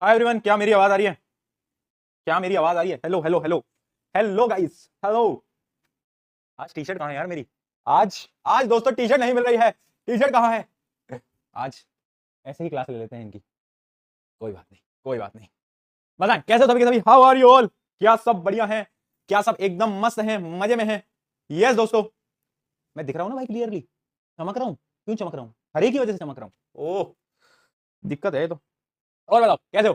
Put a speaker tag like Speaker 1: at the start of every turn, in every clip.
Speaker 1: Hi everyone, क्या मेरी आवाज आ रही है? क्या मेरी आवाज आ रही है? Hello hello hello hello guys, hello. आज टी शर्ट कहाँ है यार मेरी? आज आज दोस्तों टी शर्ट नहीं मिल रही है। टी शर्ट कहाँ है? आज ऐसे ही क्लास ले लेते हैं इनकी। कोई बात नहीं, कोई बात नहीं। बताएं कैसे हो सभी के सभी? How are you all? क्या सब बढ़िया है? क्या सब एकदम मस्त है, मजे में है? यस दोस्तों, मैं दिख रहा हूं ना भाई क्लियरली? चमक रहा हूं? क्यों चमक रहा हूं? हरे की वजह से चमक रहा हूं? ओह, दिक्कत है ये तो। और बताओ कैसे हो?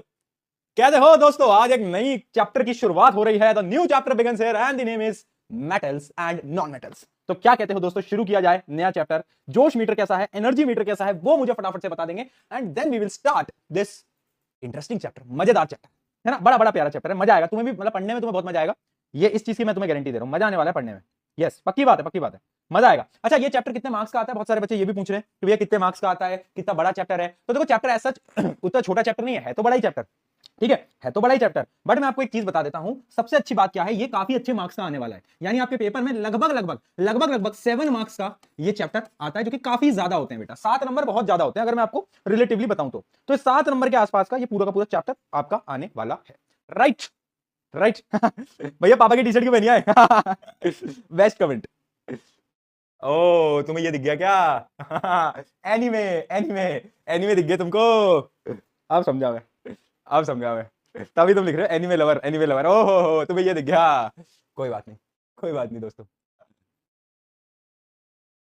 Speaker 1: कैसे हो दोस्तों? आज एक नई चैप्टर की शुरुआत हो रही है। The new chapter begins here and the name is metals and non metals. तो क्या कहते हो दोस्तों, शुरू किया जाए नया चैप्टर? जोश मीटर कैसा है, एनर्जी मीटर कैसा है, वो मुझे फटाफट से बता देंगे and then we will start this interesting chapter, मजेदार चैप्टर है ना। बड़ा बड़ा प्यारा चैप्टर है, मजा आएगा तुम्हें भी, मतलब पढ़ने में तुम्हें बहुत मजा आएगा। ये इस चीज की मैं तुम्हें गारंटी दे रहा हूं, मजा आने वाला है पढ़ने में। यस, पक्की बात है, पक्की बात है, मजा आएगा। अच्छा, ये चैप्टर कितने मार्क्स का आता है? बहुत सारे बच्चे ये भी पूछ रहे हैं कि भैया कितने मार्क्स का आता है, कितना बड़ा चैप्टर है? तो देखो, चैप्टर ऐसा उतना छोटा चैप्टर नहीं है तो बड़ा ही चैप्टर। ठीक है तो बड़ा ही चैप्टर, बट मैं आपको एक चीज बता देता हूं। सबसे अच्छी बात क्या है, ये काफी अच्छे मार्क्स का आने वाला है। यानी आपके पेपर में लगभग लगभग लगभग लगभग 7 मार्क्स का ये चैप्टर आता है, जो कि काफी ज्यादा होते हैं बेटा। 7 नंबर बहुत ज्यादा होते हैं अगर मैं आपको रिलेटिवली बताऊं तो 7 नंबर के आसपास का ये पूरा का पूरा चैप्टर आपका आने वाला है। Right right. भैया पापा की टी शर्ट क्यों पहनी है? Best comment. ओ, तुम्हें ये दिख गया क्या? एनीमे, एनीमे, एनीमे दिख गया तुमको? अब समझा मैं, अब समझा मैं। तभी तुम लिख रहे हो एनीमे लवर, एनीमे लवर। ओहो हो, तुम्हें ये दिख गया। कोई बात नहीं, कोई बात नहीं दोस्तों।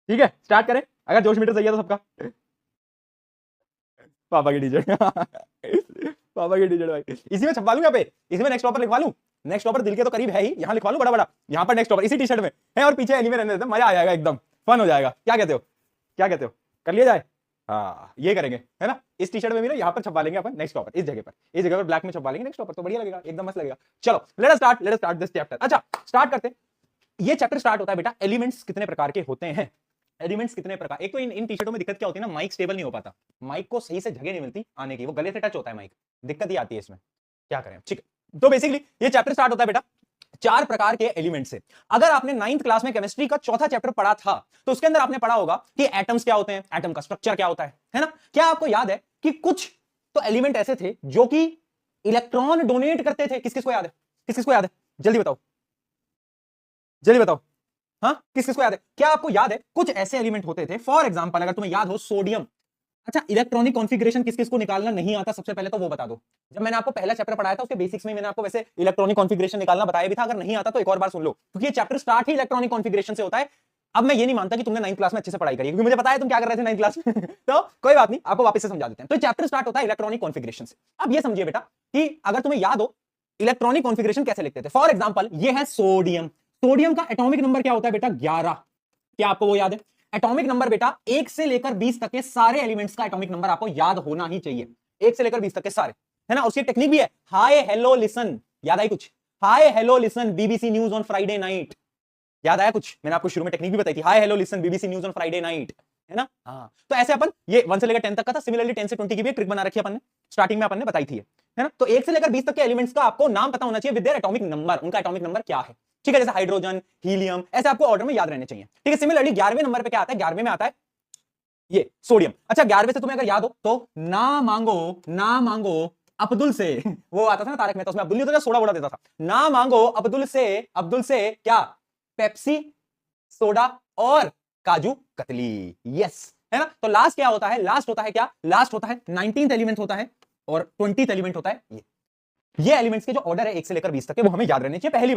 Speaker 1: ठीक है, स्टार्ट करें? अगर जोश मीटर सही है तो सबका। पापा की टी शर्ट। पापा की टी शर्ट भाई, इसी में छपवा लूं यहाँ पे? इसी में नेक्स्ट टॉपर लिखवा लूं? नेक्स्ट टॉपर दिल के तो करीब है ही, यहाँ लिखवा लूं बड़ा बड़ा, यहाँ पर नेक्स्ट टॉपर इसी टी शर्ट में है और पीछे एनीमे रहने देते हैं। मजा आ जाएगा, एकदम फन हो जाएगा। क्या कहते हो? क्या कहते हो? कर लिया जाए? हाँ, ये करेंगे है ना। इस टी शर्ट में भी ना यहाँ पर छपवा लेंगे अपन नेक्स्ट टॉपर, इस जगह पर ब्लैक में छपवा लेंगे नेक्स्ट टॉपर, तो बढ़िया लगेगा, एकदम मस्त लगेगा। चलो let us start this chapter. अच्छा, स्टार्ट करते। ये चैप्टर स्टार्ट होता है बेटा, एलिमेंट्स कितने प्रकार के होते हैं। एलिमेंट्स कितने प्रकार। एक तो इन टी शर्टों में दिक्कत क्या होती है ना, माइक स्टेबल नहीं हो पाता, माइक को सही से जगह नहीं मिलती आने की, वो गले से टच होता है माइक, दिक्कत ही आती है इसमें। क्या करें, ठीक है। तो बेसिकली ये चैप्टर स्टार्ट होता है बेटा 4 प्रकार के एलिमेंट से। अगर आपने 9th क्लास में केमिस्ट्री का चौथा चैप्टर पढ़ा था तो उसके अंदर आपने पढ़ा होगा कि एटम्स क्या होते हैं, एटम का स्ट्रक्चर क्या होता है ना। क्या आपको याद है कि कुछ तो एलिमेंट ऐसे थे जो कि इलेक्ट्रॉन डोनेट करते थे? किस किस को याद है? किस किस को याद है? जल्दी बताओ, जल्दी बताओ। हाँ, किस किस को याद है? क्या आपको याद है कुछ ऐसे एलिमेंट होते थे, फॉर एग्जांपल अगर तुम्हें याद हो सोडियम। अच्छा, इलेक्ट्रॉनिक कॉन्फ़िगरेशन किस किस को निकालना नहीं आता सबसे पहले तो वो बता दो। जब मैंने आपको पहला चैप्टर पढ़ाया था उसके बेसिक्स में मैंने आपको वैसे इलेक्ट्रॉनिक कॉन्फ़िगरेशन निकालना बताया भी था, अगर नहीं आता तो एक और बार सुन लो, क्योंकि ये चैप्टर स्टार्ट ही इलेक्ट्रॉनिक कॉन्फ़िगरेशन से होता है। अब मैं ये नहीं मानता कि तुमने 9th क्लास में अच्छे से पढ़ाई करी, क्योंकि मुझे पता है तुम क्या कर रहे थे 9th क्लास में। तो कोई बात नहीं, आपको वापस से समझा देते हैं। तो चैप्टर स्टार्ट होता है इलेक्ट्रॉनिक कॉन्फ़िगरेशन से। अब ये समझिए बेटा कि अगर तुम्हें याद हो इलेक्ट्रॉनिक कॉन्फ़िगरेशन कैसे लिखते थे। फॉर एग्जांपल ये है सोडियम। सोडियम का एटॉमिक नंबर क्या होता है बेटा? 11। क्या आपको वो याद है? एटॉमिक नंबर बेटा 1 से लेकर 20 तक के सारे एलिमेंट्स का एटॉमिक नंबर आपको याद होना ही चाहिए। 1 से लेकर 20 तक के सारे, है ना। उसकी टेक्निक भी है, हाय हेलो लिसन। याद आई कुछ? Hi hello listen BBC news on Friday night. याद आया कुछ? मैंने आपको शुरू में टेक्निक भी बताई थी, hi hello listen BBC news on Friday night, है ना। हाँ, तो ऐसे अपन ये 1 से लेकर 10 तक का था। सिमिलरली 10 से 20 की भी एक ट्रिक बना रखी है अपन ने, स्टार्टिंग में अपन ने बताई थी, है ना। तो 1 से लेकर 20 तक के एलिमेंट्स का आपको नाम पता होना चाहिए विद देयर एटॉमिक नंबर, उनका एटॉमिक नंबर क्या है। ठीक है, जैसे हाइड्रोजन, हीलियम, ऐसे आपको ऑर्डर में याद रहने चाहिए। ठीक है, सिमिलरली 11वें नंबर पे क्या आता है? 11वें में आता है ये सोडियम। अच्छा, 11वें से तुम्हें अगर याद हो तो ना मांगो, ना मांगो अब्दुल से। वो आता था ना तारक मेहता, उसमें अब्दुल नहीं होता, सोडा वोडा देता था। ना मांगो अब्दुल से, अब्दुल से क्या? पेप्सी, सोडा और काजू कतली। यस, है ना। तो लास्ट क्या होता है? लास्ट होता है क्या? लास्ट होता है 19th एलिमेंट होता है और 20th एलिमेंट होता है ये एलिमेंट्स के जो ऑर्डर है 1 से लेकर 20 तक के, वो हमें याद रहने चाहिए। पहली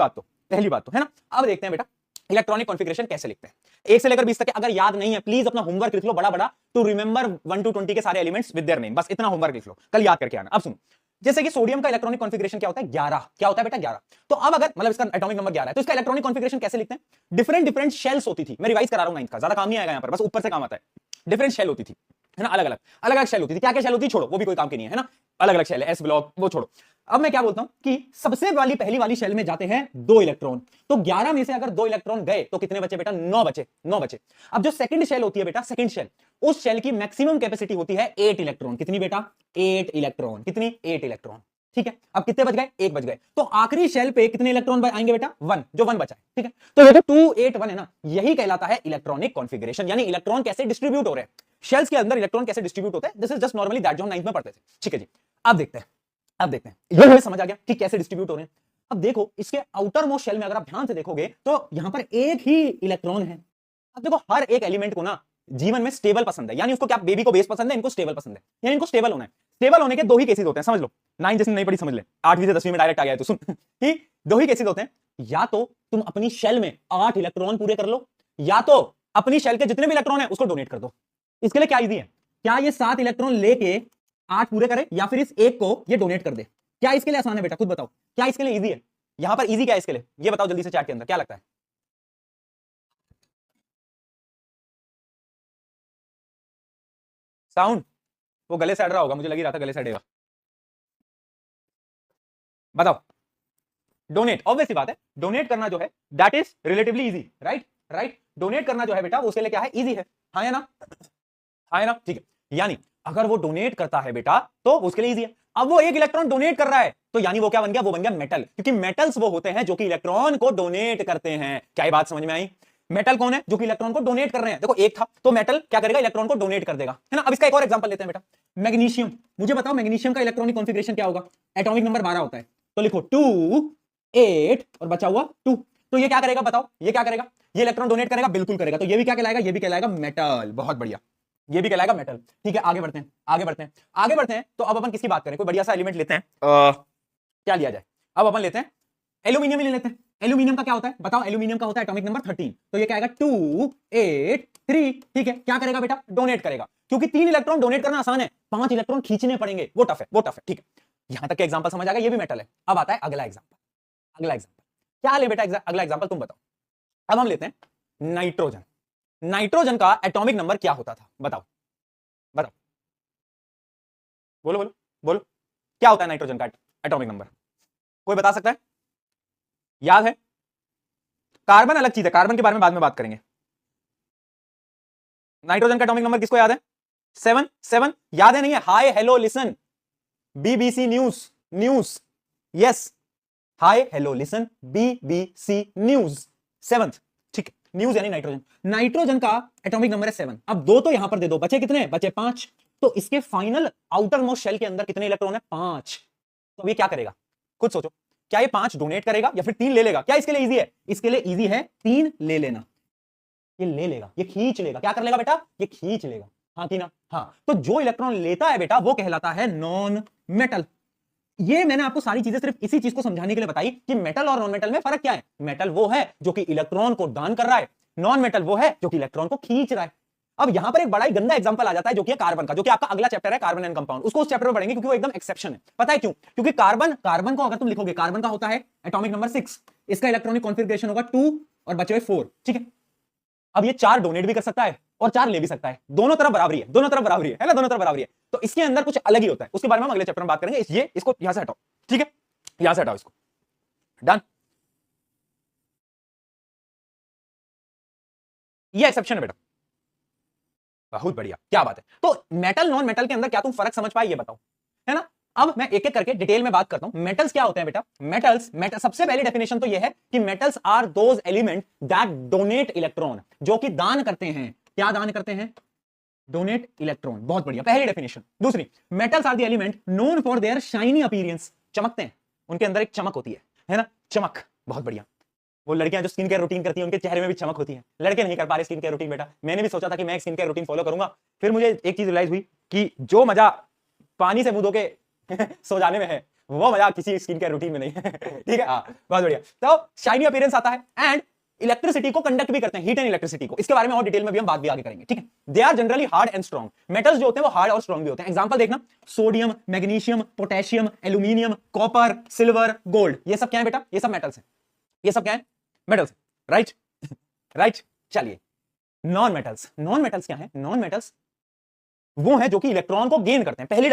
Speaker 1: बात तो है ना। अब देखते हैं बेटा इलेक्ट्रॉनिक कॉन्फ़िगरेशन कैसे लिखते हैं 1 से लेकर 20 तक के। अगर याद नहीं है प्लीज अपना होमवर्क लिख लो बड़ा बड़ा, टू रिमेंबर 1 to 20 के सारे एलिमेंट्स विद देयर नेम। बस इतना होमवर्क लिख लो, कल याद करके आना। अब सुनो, जैसे कि सोडियम का इलेक्ट्रॉनिक कॉन्फ़िगरेशन क्या होता है? 11। क्या होता है बेटा? 11। तो अब अगर मतलब इसका एटॉमिक नंबर 11 है तो इसका इलेक्ट्रॉनिक कॉन्फ़िगरेशन कैसे लिखते हैं? डिफरेंट डिफरेंट शेल्स होती थी। मैं रिवाइज करा रहा हूं 9th का, ज्यादा काम नहीं आएगा यहां पर, बस ऊपर से काम आता है। डिफरेंट शेल होती थी, है ना। अलग अलग अलग अलग शेल होती थी। क्या क्या शेल होती थी छोड़ो, वो भी कोई काम की नहीं है ना। अलग अलग शेल है, एस ब्लॉक, वो छोड़ो। अब मैं क्या बोलता हूं कि सबसे वाली पहली वाली शेल में जाते हैं 2 इलेक्ट्रॉन। तो 11 में से अगर 2 इलेक्ट्रॉन गए तो कितने बचे बेटा? 9 बचे, 9 बचे। अब जो सेकंड शेल होती है बेटा, सेकंड शेल, उस शेल की मैक्सिमम कैपेसिटी होती है 8 इलेक्ट्रॉन। कितनी बेटा? 8 इलेक्ट्रॉन। कितनी? 8 इलेक्ट्रॉन। ठीक है, अब कितने बच गए? 1 बच गए। तो आखिरी शेल पे कितने इलेक्ट्रॉन आएंगे बेटा? 1, जो 1 बचा है। ठीक है, तो ये जो 2 8 1 है ना, यही कहलाता है इलेक्ट्रॉनिक कॉन्फ़िगरेशन। यानी इलेक्ट्रॉन कैसे डिस्ट्रीब्यूट हो रहे हैं, शेल्स के अंदर इलेक्ट्रॉन कैसे डिस्ट्रीब्यूट होते हैं। This is just normally that जो हम 9th में पढ़ते थे। ठीक है जी, अब देखते हैं अब देखते हैं, ये हमें समझ आ गया कि कैसे डिस्ट्रीब्यूट हो रहे हैं। अब देखो इसके आउटर मोस्ट शेल में अगर आप ध्यान से देखोगे तो यहां पर एक ही इलेक्ट्रॉन है। अब देखो हर एक एलिमेंट को ना जीवन में स्टेबल पसंद है, यानी उसको क्या, बेबी को बेस पसंद है, इनको स्टेबल पसंद है, यानी इनको स्टेबल होना है। स्टेबल होने के दो ही केसेस होते हैं, समझ लो, 9 जिसने नहीं पढ़ी समझ ले, 8वीं से 10वीं में डायरेक्ट आ गया है तो सुन कि दो ही केसेस होते हैं, या तो तुम अपनी शेल में 8 इलेक्ट्रॉन पूरे कर लो, या तो अपनी शेल के जितने भी इलेक्ट्रॉन है उसको डोनेट कर दो। इसके लिए क्या इजी है, क्या ये 7 इलेक्ट्रॉन लेके 8 पूरे करे, या फिर इस एक को ये डोनेट कर दे? क्या इसके लिए आसान है बेटा, खुद बताओ, क्या इसके लिए इजी है? यहां पर इजी क्या है इसके लिए, ये बताओ जल्दी से चैट के अंदर, क्या लगता है? साउंड वो गले से अड़ रहा होगा, मुझे लग ही रहा था गले से अड़ेगा। बताओ। डोनेट, ऑब्वियस सी बात है, डोनेट करना जो है that is relatively easy, right? Right, donate करना जो है बेटा उसके लिए क्या है, इजी है, हाँ या ना? हाँ या ना? ठीक है, यानी अगर वो डोनेट करता है बेटा तो उसके लिए इजी है। अब वो एक इलेक्ट्रॉन डोनेट कर रहा है तो यानी वो क्या बन गया, वो बन गया मेटल, क्योंकि मेटल्स वो होते हैं जो कि इलेक्ट्रॉन को डोनेट करते हैं। क्या ये बात समझ में आई? मेटल कौन है, जो कि इलेक्ट्रॉन को डोनेट कर रहे हैं। देखो एक था तो मेटल क्या करेगा, इलेक्ट्रॉन को डोनेट कर देगा, है ना? अब इसका एक और एग्जांपल लेते हैं बेटा, मैग्नीशियम। मुझे बताओ मैग्नीशियम का इलेक्ट्रॉनिक कॉन्फ़िगरेशन क्या होगा? एटॉमिक नंबर 12 होता है, तो लिखो 2 8 और बचा हुआ 2। तो ये क्या करेगा बताओ, ये क्या करेगा? ये इलेक्ट्रॉन डोनेट करेगा, बिल्कुल करेगा, तो ये भी क्या कहलाएगा, ये भी कहलाएगा मेटल। बहुत बढ़िया, ये भी कहलाएगा मेटल। ठीक है, आगे बढ़ते हैं, आगे बढ़ते हैं, आगे बढ़ते हैं। तो अब अपन किसकी बात करें, कोई बढ़िया सा एलिमेंट लेते हैं, क्या लिया जाए? अब अपन लेते हैं एल्यूमिनियम ही ले लेते हैं। एल्यूमिनियम का क्या होता है बताओ? एल्यूमिनियम का होता है एटॉमिक नंबर 13, तो ये क्या आएगा 2 8 3। ठीक है, क्या करेगा बेटा? डोनेट करेगा, क्योंकि 3 इलेक्ट्रॉन डोनेट करना आसान है, 5 इलेक्ट्रॉन खींचने पड़ेंगे, वो टफ है, वो टफ है। ठीक है, यहां तक के एग्जांपल समझ आ गया, ये भी मेटल है। अब आता है अगला एग्जांपल, अगला एग्जांपल क्या ले बेटा? अगला एग्जांपल तुम बताओ। अब हम लेते हैं नाइट्रोजन। नाइट्रोजन का एटॉमिक नंबर क्या होता था बताओ, बताओ, बोलो बोलो बोलो, क्या होता है नाइट्रोजन का एटॉमिक नंबर? कोई बता सकता है? याद है? कार्बन अलग चीज है, कार्बन के बारे में बाद में बात करेंगे। नाइट्रोजन का एटॉमिक नंबर किसको याद है? 7 7 याद है? नहीं है? Hi hello listen, BBC news, news, yes, hi hello listen, BBC news, 7th। ठीक है, न्यूज यानी नाइट्रोजन। नाइट्रोजन का एटॉमिक नंबर है 7। अब 2 तो यहां पर दे दो, बचे कितने? बचे 5। तो इसके फाइनल आउटर मोस्ट शेल के अंदर कितने इलेक्ट्रॉन है? 5। तो ये क्या करेगा, खुद सोचो, क्या ये 5 डोनेट करेगा या फिर 3 ले लेगा? क्या इसके लिए इजी है? इसके लिए इजी है 3 ले लेना। ये ले लेगा, ये खींच लेगा। क्या कर लेगा बेटा? ये खींच लेगा, हाँ कि ना? हाँ, तो जो इलेक्ट्रॉन लेता है बेटा वो कहलाता है नॉन मेटल। ये मैंने आपको सारी चीजें सिर्फ इसी चीज को समझाने के लिए बताई कि मेटल और नॉन मेटल में फर्क क्या है। मेटल वो है जो कि इलेक्ट्रॉन को दान कर रहा है, नॉन मेटल वो है जो कि इलेक्ट्रॉन को खींच रहा है। अब यहां पर एक बड़ा ही गंदा एग्जांपल आ जाता है जो कि है कार्बन का, जो कि आपका अगला चैप्टर है, कार्बन एंड कंपाउंड। उसको उस चैप्टर में पढ़ेंगे क्योंकि वो एकदम एक्सेप्शन है। पता है क्यों? क्योंकि कार्बन को अगर तुम लिखोगे, कार्बन का होता है एटॉमिक नंबर 6, इसका इलेक्ट्रॉनिक कॉन्फ़िगरेशन होगा 2 और बचे हुए 4। ठीक है, अब ये 4 डोनेट भी कर सकता है और 4 ले भी सकता है, दोनों तरफ बराबरी है, दोनों तरफ बराबरी है ना, दोनों तरफ बराबरी है। तो इसके अंदर कुछ अलग ही होता है, उसके बारे में हम अगले चैप्टर में बात करेंगे। ये इसको यहां से हटाओ, ठीक है, यहां से हटाओ इसको, डन। ये एक्सेप्शन है बेटा, बहुत बढ़िया, क्या बात है। तो मेटल नॉन मेटल के अंदर क्या तुम फर्क समझ पाए, ये बताओ, है ना? अब मैं एक एक करके डिटेल में बात करता हूं। मेटल्स क्या होते हैं बेटा? मेटल सबसे पहली डेफिनेशन तो ये है कि metals are those element that donate electron, जो कि दान करते हैं। क्या दान करते हैं? Donate electron. बहुत बढ़िया, पहली डेफिनेशन। दूसरी, metals are the element known for their shiny appearance, चमकते हैं, उनके अंदर एक चमक होती है ना, चमक। बहुत बढ़िया, वो लड़कियां जो स्किन केयर रूटीन करती हैं उनके चेहरे में भी चमक होती है, लड़के नहीं कर पा रहे स्किन केयर रूटीन बेटा। मैंने भी सोचा था कि मैं स्किन केयर रूटीन फॉलो करूंगा, फिर मुझे एक चीज रियलाइज हुई कि जो मजा पानी से मुंह धो के सो जाने में है, वो मजा किसी स्किन केयर रूटीन में नहीं है। ठीक है, हाँ, बहुत बढ़िया। तो शाइनी अपीयरेंस आता है एंड इलेक्ट्रिसिटी को कंडक्ट भी करते हैं, हीट एंड इलेक्ट्रिसिटी को। इसके बारे में और डिटेल में भी हम बात भी आगे करेंगे, ठीक है। They are generally hard and strong. Metals जो होते हैं वो हार्ड और स्ट्रॉन्ग भी होते हैं। एग्जांपल देखना, sodium, magnesium, potassium, aluminium, copper, silver, gold, ये सब क्या है बेटा? ये सब मेटल्स हैं, ये सब क्या है? Metals, right? राइट, चलिए, नॉन मेटल्स। नॉन मेटल्स क्या है? नॉन मेटल्स वो है जो कि इलेक्ट्रॉन को गेन करते हैं। पहली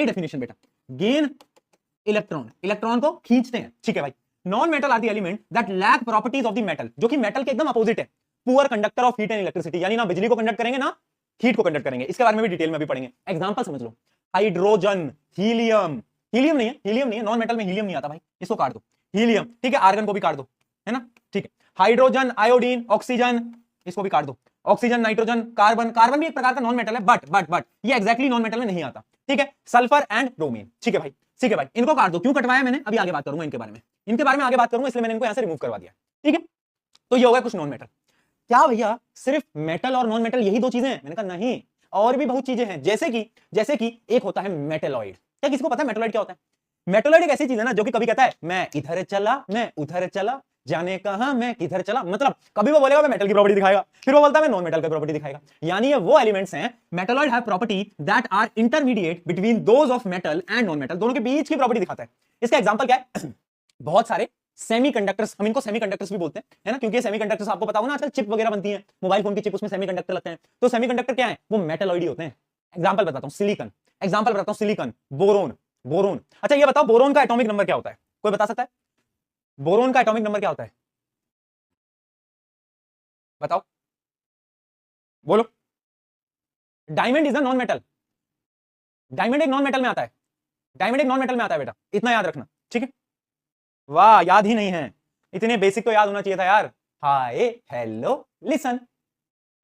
Speaker 1: डेफिनेशन बेटा, गेन इलेक्ट्रॉन, इलेक्ट्रॉन को खींचते हैं, ठीक है भाई। Non metal are the element that lack properties of the metal, जो कि मेटल के एकदम अपोजिट है। Poor conductor of heat and electricity, यानी ना बिजली को कंडक्ट करेंगे ना हीट को कंडक्ट करेंगे। इसके बारे में भी डिटेल में भी पढ़ेंगे। एग्जांपल समझ लो, हाइड्रोजन, हीलियम, हीलियम नहीं है, नॉन मेटल में हीलियम नहीं आता भाई, इसको काट दो। हीलियम, ठीक है, आर्गन को भी काट दो, है ना, ठीक है। हाइड्रोजन, आयोडीन, ऑक्सीजन, इसको भी काट दो। ऑक्सीजन, नाइट्रोजन, कार्बन भी एक प्रकार का नॉन मेटल है, बट ये एग्जैक्टली नॉन मेटल में नहीं आता, ठीक है। सल्फर एंड ब्रोमीन, ठीक है भाई। ठीक है भाई, इनको काट दो। क्यों कटवाया मैंने, अभी आगे बात करूंगा इनके बारे में, इनके बारे में आगे बात करूंगा, इसलिए मैंने इनको यहां से रिमूव करवा दिया। ठीक है, तो ये हो गया कुछ नॉन मेटल। क्या भैया सिर्फ मेटल और नॉन मेटल यही दो चीजें हैं? मैंने कहा नहीं, और भी बहुत चीजें हैं। जैसे कि एक होता है मेटेलॉइड। क्या किसी को पता है मेटेलॉइड क्या होता है? मेटेलॉइड एक ऐसी चीज है ना जो कि कभी कहता है मैं इधर चला, मैं उधर चला, जाने कहां मैं किधर चला। मतलब कभी वो बोलेगा मैं मेटल की प्रॉपर्टी दिखाएगा, फिर वो बोलता है मैं नॉन मेटल की प्रॉपर्टी दिखाएगा। यानी ये वो एलिमेंट्स हैं, metalloid have property that are intermediate between those of metal and non metal, दोनों के बीच की प्रॉपर्टी दिखाता है। इसका एग्जांपल क्या है? बहुत सारे सेमीकंडक्टर्स, हम इनको सेमीकंडक्टर्स भी बोलते हैं, है ना, क्योंकि सेमीकंडक्टर्स आपको पता होगा ना, आजकल चिप वगैरह बनती है, मोबाइल फोन की चिप, उसमें सेमीकंडक्टर लगते हैं। तो सेमीकंडक्टर क्या है? वो मेटलॉइड ही होते हैं। एग्जांपल बताता हूं, सिलिकॉन, एग्जांपल बताता हूं, सिलिकॉन, बोरोन, बोरोन। अच्छा ये बताओ बोरोन का एटॉमिक नंबर क्या होता है? कोई बता सकता है बोरोन का एटॉमिक नंबर क्या होता है? बताओ, बोलो। Diamond is a non metal, diamond एक नॉन मेटल में आता है, डायमंड एक नॉन मेटल में आता है बेटा, इतना याद रखना। ठीक है, वाह याद ही नहीं है, इतने बेसिक तो याद होना चाहिए था यार। हाय हेलो लिसन,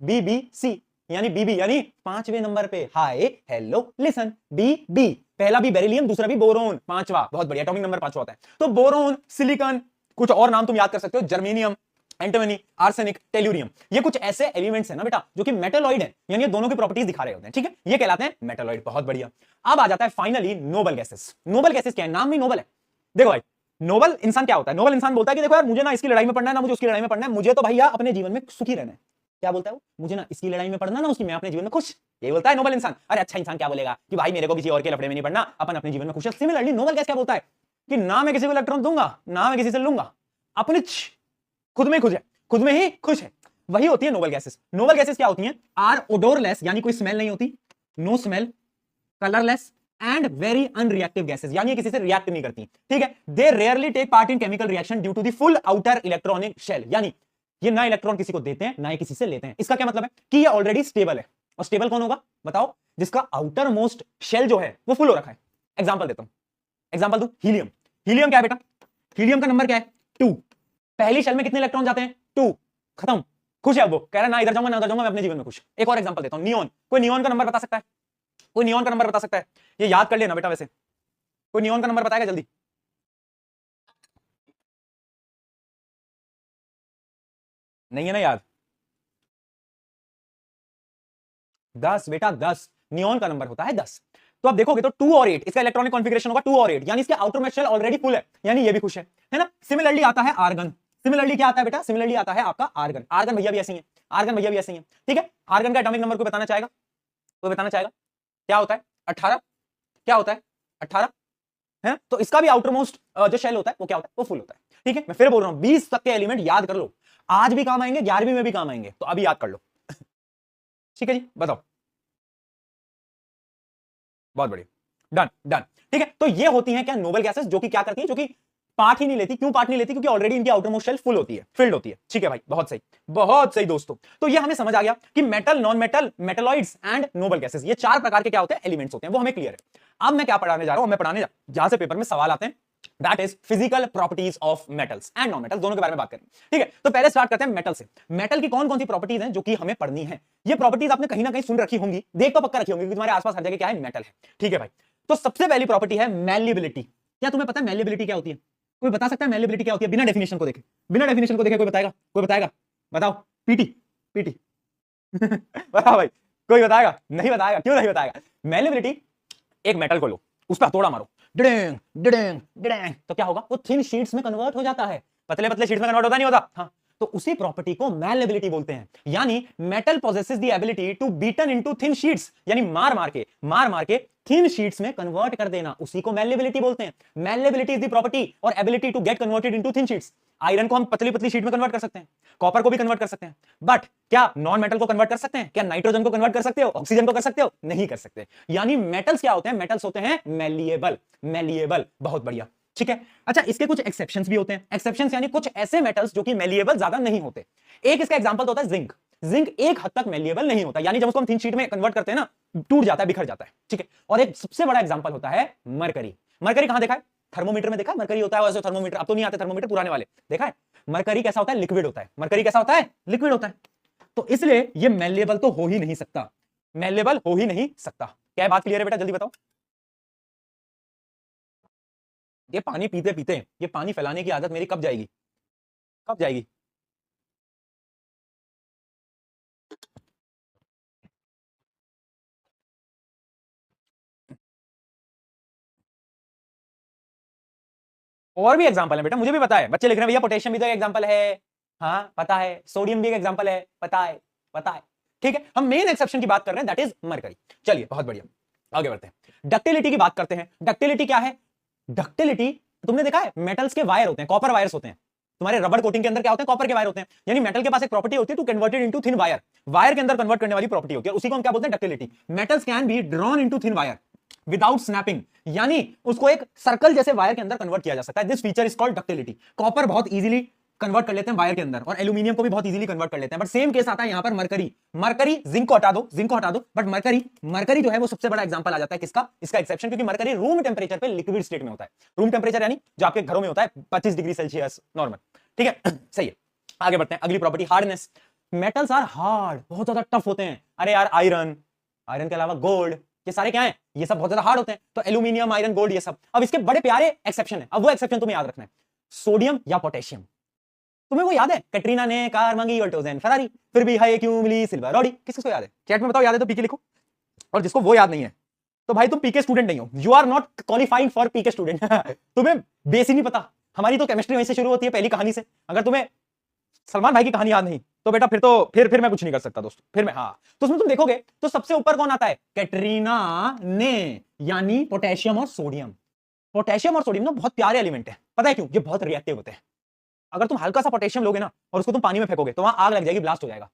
Speaker 1: बीबीसी, यानी बीबी यानी पांचवें नंबर पे, हाय हेलो लिसन, बीबी, पहला भी बेरिलियम, दूसरा भी बोरोन, पांचवा, बहुत बढ़िया, एटॉमिक नंबर पांचवा होता है। तो बोरोन, सिलिकॉन, कुछ और नाम तुम याद कर सकते हो, जर्मेनियम, एंटिमनी, आर्सेनिक, टेल्यूरियम, ये कुछ ऐसे एलिमेंट्स हैं ना बेटा जो कि मेटलॉइड हैं, यानी ये दोनों की प्रॉपर्टीज दिखा रहे होते हैं। ठीक है, ये कहलाते हैं मेटलॉइड। बहुत बढ़िया। अब आ जाता है finally noble gases. Noble gases क्या है? नाम भी नोबल है। देखो भाई, नोबल इंसान क्या होता है? नोबल इंसान बोलता है कि देखो यार मुझे ना इसकी लड़ाई में पड़ना है, ना मुझे उसकी लड़ाई में पड़ना है, मुझे तो भैया अपने जीवन में सुखी रहना है। क्या बोलता है वो? मुझे ना इसकी लड़ाई में पड़ना, ना उसकी, मैं अपने जीवन में खुश। ये बोलता है नोबल इंसान। अरे अच्छा इंसान क्या बोलेगा कि भाई मेरे को किसी और के लफड़े में नहीं पड़ना, अपन अपने जीवन में खुश है। सिमिलरली नोबल गैस क्या बोलता है कि ना मैं किसी को इलेक्ट्रॉन दूंगा, ना मैं किसी से लूंगा, अपने खुद में खुश है, खुद में ही खुश है। वही होती है नोबल गैसेस। नोबल गैसेस क्या होती हैं? आर ओडोरलेस, यानी कोई स्मेल नहीं होती, no smell, colourless and very unreactive gases, यानी किसी से रिएक्ट नहीं करती। ठीक है, they rarely take part in chemical reaction due to the full outer electronic shell, यानी ये ना इलेक्ट्रॉन किसी को देते हैं ना ही किसी से लेते हैं। इसका क्या मतलब है कि ये ऑलरेडी स्टेबल है। और स्टेबल कौन होगा बताओ? जिसका आउटर मोस्ट शेल जो है वो फुल हो रखा है। एग्जांपल देता हूं, एग्जांपल दू, हीलियम। हीलियम क्या है बेटा? हीलियम का नंबर क्या है? 2। पहली शेल में कितने इलेक्ट्रॉन जाते हैं? 2। खत्म, खुश है वो, कह रहा है ना इधर जाऊंगा ना उधर जाऊंगा, मैं अपने जीवन में खुश। एक और एग्जांपल देता हूं, नियॉन। कोई नियॉन का नंबर बता सकता है? कोई नियॉन का नंबर बता सकता है? ये याद कर लेना बेटा, वैसे कोई नियॉन का नंबर बताएगा जल्दी? नहीं है ना याद? 10 बेटा, 10 नियॉन का नंबर होता है 10। तो आप देखोगे तो 2 और 8, इसका इलेक्ट्रॉनिक कॉन्फ़िगरेशन होगा 2 और 8, यानी इसके आउटर में शेल ऑलरेडी फुल है, यानी ये भी खुश है ना। सिमिलरली आता है आर्गन। सिमिलरली क्या आता है बेटा? सिमिलरली आता है आपका आर्गन। आर्गन भैया भी ऐसे ही है, आर्गन भैया भी ऐसे ही है। ठीक है, आर्गन का एटॉमिक नंबर को बताना चाहेगा? कोई बताना चाहेगा? क्या होता है? 18। क्या होता है? 18 है। तो इसका भी आउटर मोस्ट जो शेल होता है वो क्या होता है? वो फुल होता है। ठीक है, मैं फिर बोल रहा हूं 20 तक के एलिमेंट याद कर लो, आज भी काम आएंगे, 11वीं में भी काम आएंगे, तो अभी याद कर लो। ठीक है जी, बताओ। बहुत बढ़िया, डन डन। ठीक है, तो ये होती हैं क्या? नोबल गैसेस, जो कि क्या करती है, जो कि पार्ट ही नहीं लेती। क्यों पार्ट नहीं लेती? क्योंकि ऑलरेडी इनकी आउटर मोस्ट शेल फुल होती है, फिल्ड होती है। ठीक है भाई, बहुत सही, बहुत सही दोस्तों। तो ये हमें समझ आ गया कि metal, non metal, metalloids and noble gases, ये 4 प्रकार के क्या होते हैं? एलिमेंट्स होते हैं, वो हमें क्लियर है। अब मैं क्या पढ़ाने जा रहा हूं? मैं पढ़ाने जहां से पेपर में सवाल आते हैं, that is physical properties of metals and non metals, दोनों के बारे में बात करें। ठीक है, तो पहले स्टार्ट करते हैं मेटल से। मेटल की कौन कौन सी प्रॉपर्टीज हैं जो कि हमें पढ़नी है? ये प्रॉपर्टीज आपने कहीं ना कहीं सुन रखी होंगी, देख तो पक्का रखी होंगी, क्योंकि तुम्हारे आसपास हर जगह क्या है? मेटल है। ठीक है भाई, तो सबसे पहली प्रॉपर्टी है मैल्येबिलिटी। क्या तुम्हें पता है मैल्येबिलिटी क्या होती है? कोई बता सकता है मैल्येबिलिटी क्या होती है? बिना डेफिनेशन को देखे, बिना डेफिनेशन को देखे कोई बताएगा? कोई बताएगा? बताओ। PT, PT. बताओ भाई, कोई बताएगा? नहीं बताएगा, क्यों नहीं बताएगा? मैल्येबिलिटी, एक मेटल को लो, उस पर हथौड़ा मारो, डिडेंग डिडेंग डिडेंग, तो क्या होगा? वो थिन शीट्स में कन्वर्ट हो जाता है। पतले पतले शीट्स में कन्वर्ट होता नहीं होता? हाँ, तो उसी प्रॉपर्टी को मैल्येबिलिटी बोलते हैं। यानी metal possesses the ability to beaten into thin sheets, यानी मार मार के थिन शीट्स में कन्वर्ट कर देना, उसी को मैल्येबिलिटी बोलते हैं। मैल्येबिलिटी इज द प्रॉपर्टी और ability to get converted into thin sheets. Iron को हम पतली पतली शीट में कन्वर्ट कर सकते हैं, कॉपर को भी कन्वर्ट कर सकते हैं, बट क्या नॉन मेटल को कन्वर्ट कर सकते हैं? क्या नाइट्रोजन को कन्वर्ट कर सकते हो? ऑक्सीजन को कर सकते हो? नहीं कर सकते। यानी मेटल्स क्या होते हैं? मेटल्स होते हैं मैलिएबल, मैलिएबल। बहुत बढ़िया, ठीक है। अच्छा, इसके कुछ एक्सेप्शंस भी होते हैं। एक्सेप्शंस यानी कुछ ऐसे मेटल्स जो कि मैलिएबल ज्यादा नहीं होते। एक इसका एग्जांपल तो होता है जिंक। जिंक एक हद तक मैलिएबल नहीं होता, यानी जब उसको हम थिन शीट में कन्वर्ट करते हैं ना, टूट जाता है, बिखर जाता है। ठीक है, और एक सबसे बड़ा एग्जांपल होता है मरकरी। मरकरी कहां देखा है? थर्मोमीटर में देखा है मरकरी होता है। वैसे थर्मोमीटर अब तो नहीं आते, थर्मोमीटर पुराने वाले, देखा है? मरकरी कैसा होता है? लिक्विड होता है। मरकरी कैसा होता है? लिक्विड होता है। तो इसलिए ये मैलिएबल तो हो ही नहीं सकता, मैलिएबल हो ही नहीं सकता। क्या बात क्लियर है बेटा? जल्दी बताओ। ये पानी पीते पीते ये पानी फैलाने की आदत मेरी कब जाएगी, कब जाएगी? और भी एग्जांपल है बेटा, मुझे भी पता है, बच्चे लिख रहे हैं भैया पोटेशियम भी तो एक एग्जांपल है। हाँ पता है, सोडियम भी एक एग्जांपल है, पता है, पता है। ठीक है, हम मेन एक्सेप्शन की बात कर रहे हैं, दैट इज मरकरी। चलिए बहुत बढ़िया, आगे बढ़ते हैं। डक्टिलिटी की बात करते हैं। डक्टिलिटी क्या है? डक्टिलिटी, तुमने देखा है मेटल्स के वायर होते हैं, कॉपर वायर्स होते हैं। तुम्हारे रबर कोटिंग के अंदर क्या होते हैं? कॉपर के वायर होते हैं। यानी मेटल के पास एक प्रॉपर्टी होती है to converted into thin wire, wire के अंदर कन्वर्ट करने वाली प्रॉपर्टी होती है, उसी को हम क्या बोलते हैं? Ductility. Metals can be drawn into thin wire without snapping, यानी उसको एक सर्कल जैसे वायर के अंदर कन्वर्ट किया जा सकता है। This feature is called ductility. Copper बहुत इजीली कन्वर्ट कर लेते हैं वायर के अंदर, और एल्यूमिनियम को भी बहुत इजीली कन्वर्ट कर लेते हैं। बट सेम केस आता है यहां पर मरकरी। मरकरी, जिंक को हटा दो, जिंक को हटा दो, बट मरकरी, मरकरी जो है वो सबसे बड़ा एग्जांपल आ जाता है किसका? इसका एक्सेप्शन, क्योंकि मरकरी रूम टेंपरेचर पे लिक्विड स्टेट में होता है। रूम टेंपरेचर यानी जो आपके घरों में होता है 25 डिग्री सेल्सियस नॉर्मल। ठीक है सही है, आगे बढ़ते हैं। अगली property hardness. Metals are hard, बहुत ज्यादा टफ होते हैं। अरे यार आयरन, आयरन के अलावा गोल्ड, ये सारे क्या हैं? ये सब बहुत ज्यादा हार्ड होते हैं। तो एल्यूमिनियम, आयरन, गोल्ड, ये सब। अब इसके बड़े प्यारे एक्सेप्शन है, अब वो एक्सेप्शन तुम्हें याद रखना है। सोडियम या पोटेशियम। तुम्हें वो याद है? कैटरीना ने कार मांगी ऑल्टोजेन फरारी, फिर भी है क्यों मिली सिल्वर ऑडी। किसको याद है? चैट में बताओ याद है तो पीके लिखो, और जिसको वो याद नहीं है तो भाई तुम पीके स्टूडेंट नहीं हो, you are not qualifying for PK student. तुम्हें बेस ही नहीं पता। हमारी तो केमिस्ट्री वहीं से शुरू होती है, पहली कहानी से। अगर तुम्हें सलमान भाई की कहानी याद नहीं तो बेटा फिर मैं कुछ नहीं कर सकता दोस्तों, फिर मैं, हाँ। तो उसमें तुम देखोगे तो सबसे ऊपर कौन आता है? कैटरीना ने, यानी पोटेशियम और सोडियम। पोटेशियम और सोडियम ना बहुत प्यारे एलिमेंट है, पता है क्यों? ये बहुत रिएक्टिव होते हैं। अगर तुम हल्का सा पोटेशियम लोगे ना और उसको तुम पानी में फेंकोगे तो वहां आग लग जाएगी, ब्लास्ट हो जाएगा।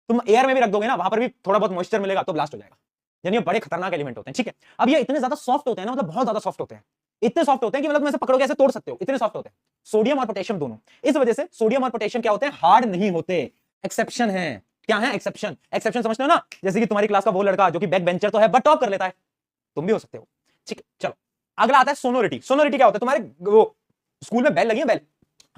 Speaker 1: तुम एयर में भी रख दोगे ना, वहां पर भी थोड़ा बहुत मॉइस्चर मिलेगा तो ब्लास्ट हो जाएगा। यानी ये बड़े खतरनाक एलिमेंट होते हैं। ठीक है, अब ये इतने ज्यादा सॉफ्ट होते हैं ना, मतलब बहुत ज्यादा सॉफ्ट होते हैं, इतने सॉफ्ट होते हैं कि मतलब तुम ऐसे पकड़ोगे ऐसे तोड़ सकते हो, इतने सॉफ्ट होते हैं सोडियम और पोटेशियम दोनों। इस वजह से सोडियम और पोटेशियम क्या होते हैं? हार्ड नहीं होते। एक्सेप्शन है, क्या है? एक्सेप्शन। एक्सेप्शन समझते हो ना? जैसे कि तुम्हारी क्लास का वो लड़का जो कि बैक बेंचर तो है बट टॉप कर लेता है, तुम भी हो सकते हो। ठीक है, चलो अगला आता है सोनोरिटी। सोनोरिटी क्या होता है? तुम्हारे वो स्कूल में बेल लगी है, बेल।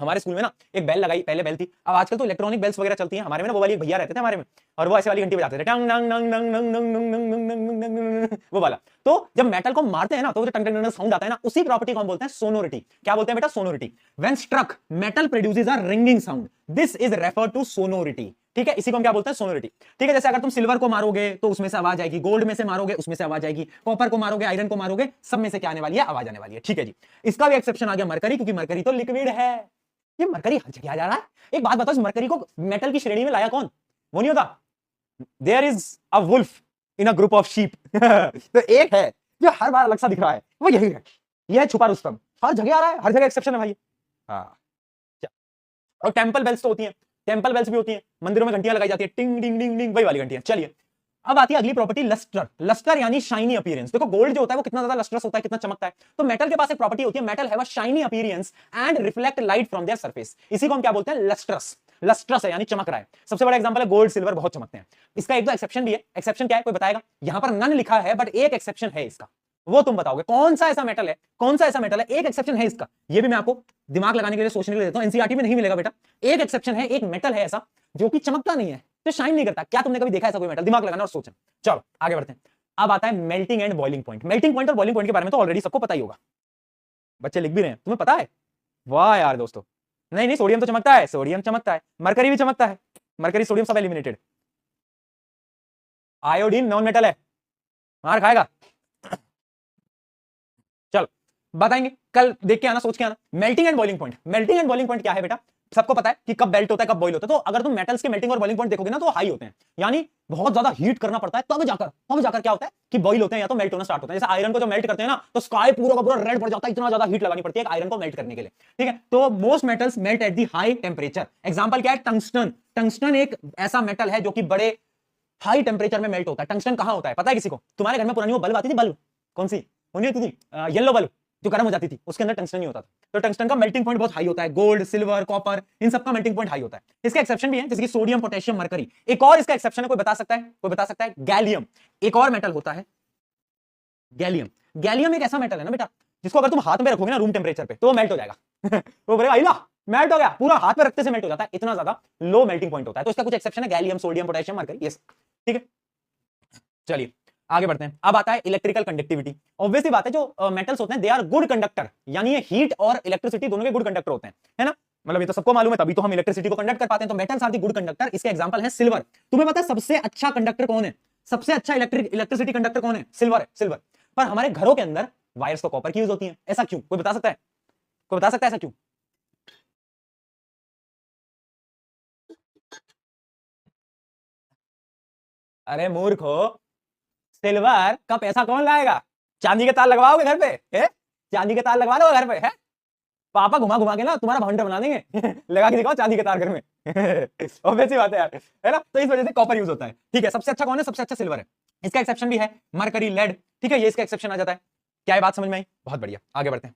Speaker 1: हमारे स्कूल में ना एक बेल लगाई, पहले बेल थी, अब आजकल तो इलेक्ट्रॉनिक बेल्स वगैरह चलती हैं। हमारे में ना वो वाली भैया रहते थे हमारे में, और वो ऐसे वाली घंटी बजाते थे, टंग टंग टंग टंग टंग टंग टंग टंग टंग टंग टंग, वो वाला। तो जब मेटल को मारते हैं ना तो जो टंग टंग टंग साउंड आता है ना, उसी प्रॉपर्टी को हम बोलते हैं सोनोरिटी। क्या बोलते हैं बेटा? Sonority. When struck metal produces a ringing sound, this is referred to sonority. ठीक है, इसी को हम क्या बोलते हैं? सोनोरिटी। ठीक है, जैसे अगर तुम सिल्वर को मारोगे तो उसमें से आवाज आएगी, गोल्ड में से मारोगे उसमें से आवाज आएगी, कॉपर को मारोगे, आयरन को मारोगे, सब में से क्या आने वाली है? आवाज आने वाली है। ठीक है जी, इसका भी एक्सेप्शन आ गया मरकरी, क्योंकि मरकरी तो लिक्विड है। ये मरकरी हर जगह आ जा रहा है। एक बात बताओ, इस मरकरी को मेटल की श्रेणी में लाया कौन? वो नहीं होता, there is a wolf in a group of sheep. तो एक है जो हर बार अलग सा दिख रहा है, वो यही है, यह है छुपा रुस्तम। हर जगह आ रहा है, हर जगह एक्सेप्शन है भाई। हाँ, और टेंपल बेल्स तो होती हैं, टेंपल बेल्स भी होती हैं, मंदिरों में घंटियां लगाई जाती है, टिंग डिंग डिंग डिंग, वही वाली घंटियां। चलिए अब आती है अगली प्रॉपर्टी, लस्टर। लस्टर यानी शाइनी अपीयरेंस। देखो गोल्ड जो होता है वो कितना ज्यादा लस्ट्रस होता है, कितना चमकता है। तो मेटल के पास एक प्रॉपर्टी होती है, metal have a shiny appearance and reflect light from their surface. इसी को हम क्या बोलते हैं? लस्ट्रस। लस्ट्रस है यानी चमक रहा है। सबसे बड़ा एग्जांपल है गोल्ड, सिल्वर, बहुत चमकते हैं। इसका एक दो एक्सेप्शन भी है। एक्सेप्शन क्या है कोई बताएगा? यहां पर नन लिखा है बट एक एक्सेप्शन है इसका, वो तुम बताओगे कौन सा ऐसा मेटल है, कौन सा ऐसा मेटल है? एक एक्सेप्शन है इसका, ये भी मैं आपको दिमाग लगाने के लिए, सोचने के लिए देता हूं। एनसीईआरटी में नहीं मिलेगा बेटा। एक एक्सेप्शन है, एक मेटल है ऐसा जो कि चमकता नहीं है, तो शाइन नहीं करता। क्या तुमने कभी देखा ऐसा कोई मेटल? दिमाग लगाना और सोचना। चलो आगे बढ़ते हैं। अब आता है melting and boiling point. Melting point और बॉइलिंग पॉइंट के बारे में तो ऑलरेडी सबको पता ही होगा, बच्चे लिख भी रहे हैं, तुम्हें पता है? वाह यार दोस्तों, नहीं नहीं, सोडियम तो चमकता है, सोडियम चमकता है, मरकरी भी चमकता है, मरकरी सोडियम सब एलिमिनेटेड। आयोडीन नॉन मेटल है, मार खाएगा। चलो बताएंगे, कल देख के आना, सोच के आना। Melting and boiling point. Melting and boiling point क्या है बेटा? सबको पता है कि कब मेल्ट होता है, कब बॉइल होता है। तो अगर तुम मेटल्स के मेल्टिंग और बॉइलिंग पॉइंट देखोगे ना तो हाई होते हैं, यानी बहुत ज्यादा हीट करना पड़ता है तब जाकर क्या होता है कि बॉइल होते हैं या तो मेल्ट होना स्टार्ट होता है। जैसे आयरन को जो मेल्ट करते हैं ना तो स्काई पूरा का पूरा रेड पड़ जाता है, इतना ज्यादा हीट लगानी पड़ती है आयरन को मेल्ट करने के लिए। ठीक है, तो most metals melt at the high temperature. Example क्या है? टंगस्टन। टंगस्टन एक ऐसा मेटल है जो कि बड़े हाई टेम्परेचर में मेल्ट होता है। टंगस्टन कहां होता है पता है किसी को? तुम्हारे घर में पुरानी वो बल्ब आती थी, बल्ब कौन सी होनी होती थी? येलो बल्ब जो गर्म हो जाती थी, उसके अंदर टंगस्टन नहीं होता था। तो टंगस्टन का मेल्टिंग पॉइंट बहुत हाई होता है। गोल्ड, सिल्वर, कॉपर, इन सबका मेल्टिंग पॉइंट हाई होता है। इसका एक्सेप्शन भी है, जैसे कि सोडियम, पोटेशियम, मरकरी। एक और इसका एक्सेप्शन है, कोई बता सकता है? कोई बता सकता है? गैलियम। एक और मेटल होता है गैलियम। गैलियम एक ऐसा मेटल है ना बेटा जिसको अगर तुम हाथ में रखोगे ना रूम टेम्परेचर पे तो वो मेल्ट हो जाएगा। वो बोलेगा इला मेल्ट हो गया, पूरा हाथ में रखते से मेल्ट हो जाता है, इतना ज्यादा लो मेल्टिंग पॉइंट होता है। तो इसका कुछ एक्सेप्शन है, gallium, sodium, potassium, mercury, yes. ठीक है, चलिए आगे बढ़ते हैं। अब आता है इलेक्ट्रिकल कंडक्टिविटी। ऑब्वियसली बात है, जो मेटल्स होते हैं दे आर गुड कंडक्टर, यानी ये हीट और इलेक्ट्रिसिटी दोनों के गुड कंडक्टर होते हैं, है ना। मतलब ये तो सबको मालूम है, तभी तो हम इलेक्ट्रिसिटी को कंडक्ट कर पाते हैं। तो metals are the good conductor. इसके एग्जांपल है सिल्वर। तुम्हें पता है सबसे अच्छा कंडक्टर कौन है, सबसे अच्छा इलेक्ट्रिसिटी कंडक्टर कौन है? सिल्वर है, सिल्वर। पर हमारे घरों के अंदर वायर्स तो कॉपर की यूज होती है, ऐसा क्यों? कोई बता सकता है? कोई बता सकता है ऐसा क्यों? अरे मूर्खो, सिल्वर का पैसा कौन लाएगा? चांदी के तार लगवाओगे घर पे? है? चांदी के तार लगवा लो घर पे, है? पापा घुमा घुमा के ना तुम्हारा भंडर बना देंगे। लगा के दिखाओ चांदी के तार घर में। ऑब्वियस बात है यार, है ना। तो इस वजह से कॉपर यूज होता है। ठीक है, सबसे अच्छा कौन है? सबसे अच्छा सिल्वर है। इसका एक्सेप्शन भी है मरकरी, लेड। ठीक है, ये इसका एक्सेप्शन आ जाता है। क्या ये बात समझ में आई? बहुत बढ़िया, आगे बढ़ते हैं।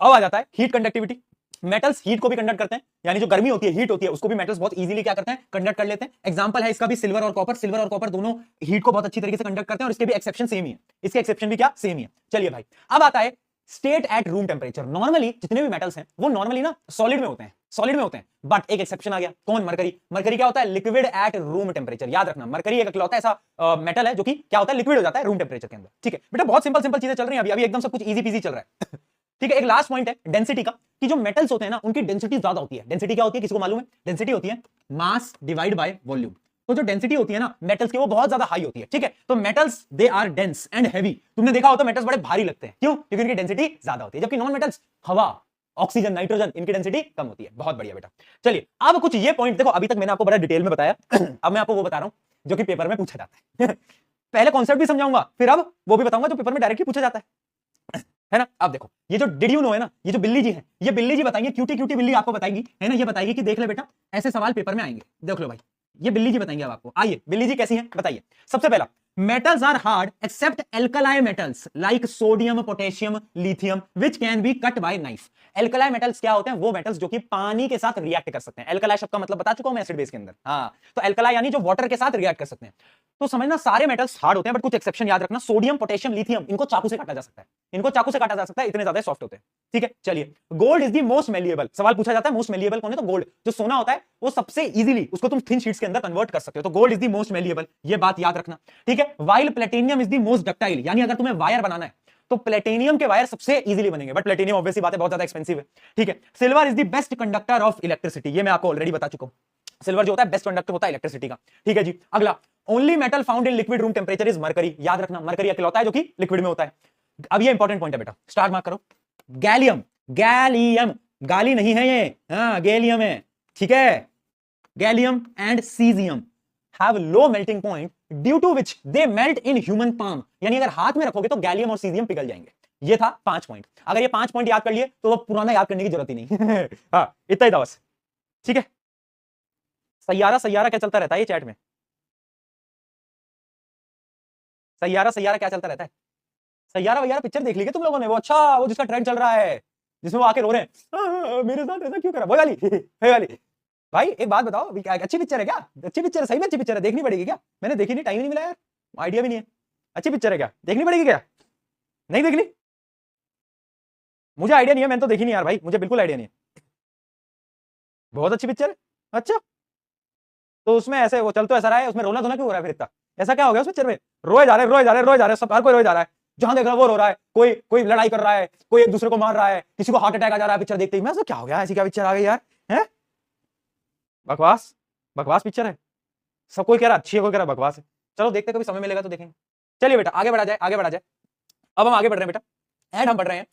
Speaker 1: अब आ जाता है हीट कंडक्टिविटी। मेटल्स हीट को भी कंडक्ट करते हैं, यानी जो गर्मी होती है, हीट होती है, उसको भी मेटल्स बहुत इजीली क्या करते हैं? कंडक्ट कर लेते हैं। एग्जांपल है इसका भी सिल्वर और कॉपर। सिल्वर और कॉपर दोनों हीट को बहुत अच्छी तरीके से कंडक्ट करते हैं, और इसके भी एक्सेप्शन सेम ही है। इसके एक्सेप्शन भी क्या? सेम ही है। चलिए भाई, अब आता है state eight room temperature. Normally जितने भी मेटल्स हैं वो नॉर्मली ना सॉलिड में होते हैं, सॉलिड में होते हैं। बट एक एक्सेप्शन आ गया, कौन? मरकरी। मरकरी क्या होता है? Liquid at room temperature. याद रखना, मरकरी एक इकलौता ऐसा मेटल है जो कि क्या होता है? लिक्विड हो जाता है रूम टेम्परेचर के अंदर। ठीक है बेटा, बहुत सिंपल सिंपल चीजें चल रही हैं अभी, अभी एकदम सब कुछ इजी पीजी चल रहा है। ठीक है, एक लास्ट पॉइंट है डेंसिटी का, कि जो मेटल्स होते हैं ना उनकी डेंसिटी ज्यादा होती है। डेंसिटी क्या होती है, किसी को मालूम है? डेंसिटी होती है मास डिवाइड बाय वॉल्यूम। तो जो डेंसिटी होती है ना मेटल्स की, वो बहुत ज्यादा हाई होती है। ठीक है, तो metals they are dense and heavy. तुमने देखा होता मेटल्स बड़े भारी लगते हैं, क्यों? क्योंकि इनकी डेंसिटी ज्यादा होती है। जबकि नॉन मेटल्स, हवा, ऑक्सीजन, नाइट्रोजन, इनकी डेंसिटी कम होती है। बहुत बढ़िया बेटा। चलिए अब कुछ ये पॉइंट देखो, अभी तक मैंने आपको बड़ा डिटेल में बताया। अब मैं आपको वो बता रहा हूं जो कि पेपर में पूछा जाता है। पहले कॉन्सेप्ट भी समझाऊंगा, फिर अब वो भी बताऊंगा जो पेपर में डायरेक्टली पूछा जाता है ना। अब देखो, ये जो डिड यू नो है ना, ये जो बिल्ली जी है, ये बिल्ली जी बताएंगे, क्यूटी क्यूटी बिल्ली आपको बताएगी, है ना। ये बताएगी कि देख ले बेटा, ऐसे सवाल पेपर में आएंगे, देख लो भाई। ये बिल्ली जी बताएंगे अब आपको। आइए, बिल्ली जी कैसी हैं बताइए। सबसे पहला, metals are hard except alkali metals like sodium, potassium, lithium which can be cut by knife. Alkali metals क्या होते हैं? वो मेटल्स जो कि पानी के साथ रिएक्ट कर सकते हैं। एल्कलाई शब्द का मतलब बता चुका हूं मैं एसिड बेस के अंदर। हाँ, तो एल्कलाई यानी जो वाटर के साथ रिएक्ट कर सकते हैं। तो समझना, सारे मेटल्स हार्ड होते हैं, बट कुछ एक्सेप्शन याद रखना। सोडियम, पोटेशियम, लिथियम, इनको चाकू से काटा जा सकता है, इनको चाकू से काटा जा सकता है, इतने ज्यादा सॉफ्ट होते हैं। ठीक है, चलिए। Gold is the most malleable. सवाल पूछा जाता है मोस्ट मेलिएबल कौन है, तो गोल्ड। जो सोना होता है वो सबसे इजीली उसको तुम थिन शीट्स के अंदर कन्वर्ट कर सकते हो, तो gold is the most malleable, ये बात याद रखना। ठीक है, while platinum is the most ductile, यानी अगर तुम्हें वायर बनाना है तो प्लेटिनियम के वायर सबसे इजीली बनेंगे, बट प्लेटिनियम ऑब्वियसली बात है बहुत ज्यादा एक्सपेंसिव है। ठीक है, silver is the best conductor of electricity, ये मैं आपको ऑलरेडी बता चुका हूं। सिल्वर जो होता है बेस्ट कंडक्टर होता है इलेक्ट्रिसिटी का। ठीक है जी, अगला, only metal found in liquid room temperature is mercury. याद रखना, मरकरी अकेला है जो कि लिक्विड में होता है। अब ये इंपॉर्टेंट पॉइंट है बेटा, स्टार्ट मार्क करो। गैलियम, गैलियम, गाली नहीं है ये, हाँ गैलियम है। ठीक है, gallium and caesium have low melting point due to which they melt in human palm, यानी अगर हाथ में रखोगे तो गैलियम और सीजियम पिघल जाएंगे। ये था 5 पॉइंट। अगर ये 5 पॉइंट याद कर लिए तो वो पुराना याद करने की जरूरत ही नहीं। हाँ, इतना ही था बस। ठीक है, सैयारा सैयारा क्या चलता रहता है ये चैट में? सैयारा सैयारा क्या चलता रहता है? सैयारा वैयारा पिक्चर देख ली क्या तुम लोगों ने? वो अच्छा, वो जिसका ट्रेंड चल रहा है, जिसमें वो आके रो रहे हैं, मेरे साथ ऐसा क्यों करा, वो वाली। वो वाली। भाई एक बात बताओ, अच्छी पिक्चर है क्या? अच्छी पिक्चर है, सही में अच्छी पिक्चर है, देखनी पड़ेगी क्या? मैंने देखी नहीं, टाइम नहीं मिला यार, आइडिया भी नहीं है। अच्छी पिक्चर है क्या? देखनी पड़ेगी क्या? नहीं देखनी? मुझे आइडिया नहीं है, मैंने तो देखी नहीं यार भाई, मुझे बिल्कुल आइडिया नहीं है। बहुत अच्छी पिक्चर है? अच्छा, तो उसमें ऐसे वो चल तो ऐसा रहा है, उसमें रोना धोना क्यों हो रहा है फिर इतना? ऐसा क्या हो गया उस पिक्चर में? रोए जा रहे, रोए जा रहे, रोए जा रहे, सब हर कोई रोए जा रहा है, जहां देख रहा है वो रो रहा है, कोई कोई लड़ाई कर रहा है, कोई एक दूसरे को मार रहा है, किसी को हार्ट अटैक आ जा रहा है पिक्चर देखते ही। मैं क्या हो गया, ऐसी क्या पिक्चर आ गई यार? है बकवास, बकवास पिक्चर है। सब कोई कह रहा अच्छी है, कोई कह रहा बकवास है। चलो देखते, कभी समय मिलेगा तो देखेंगे। चलिए बेटा आगे बढ़ा जाए, आगे बढ़ा जाए। अब हम आगे बढ़ रहे हैं बेटा, एंड हम बढ़ रहे हैं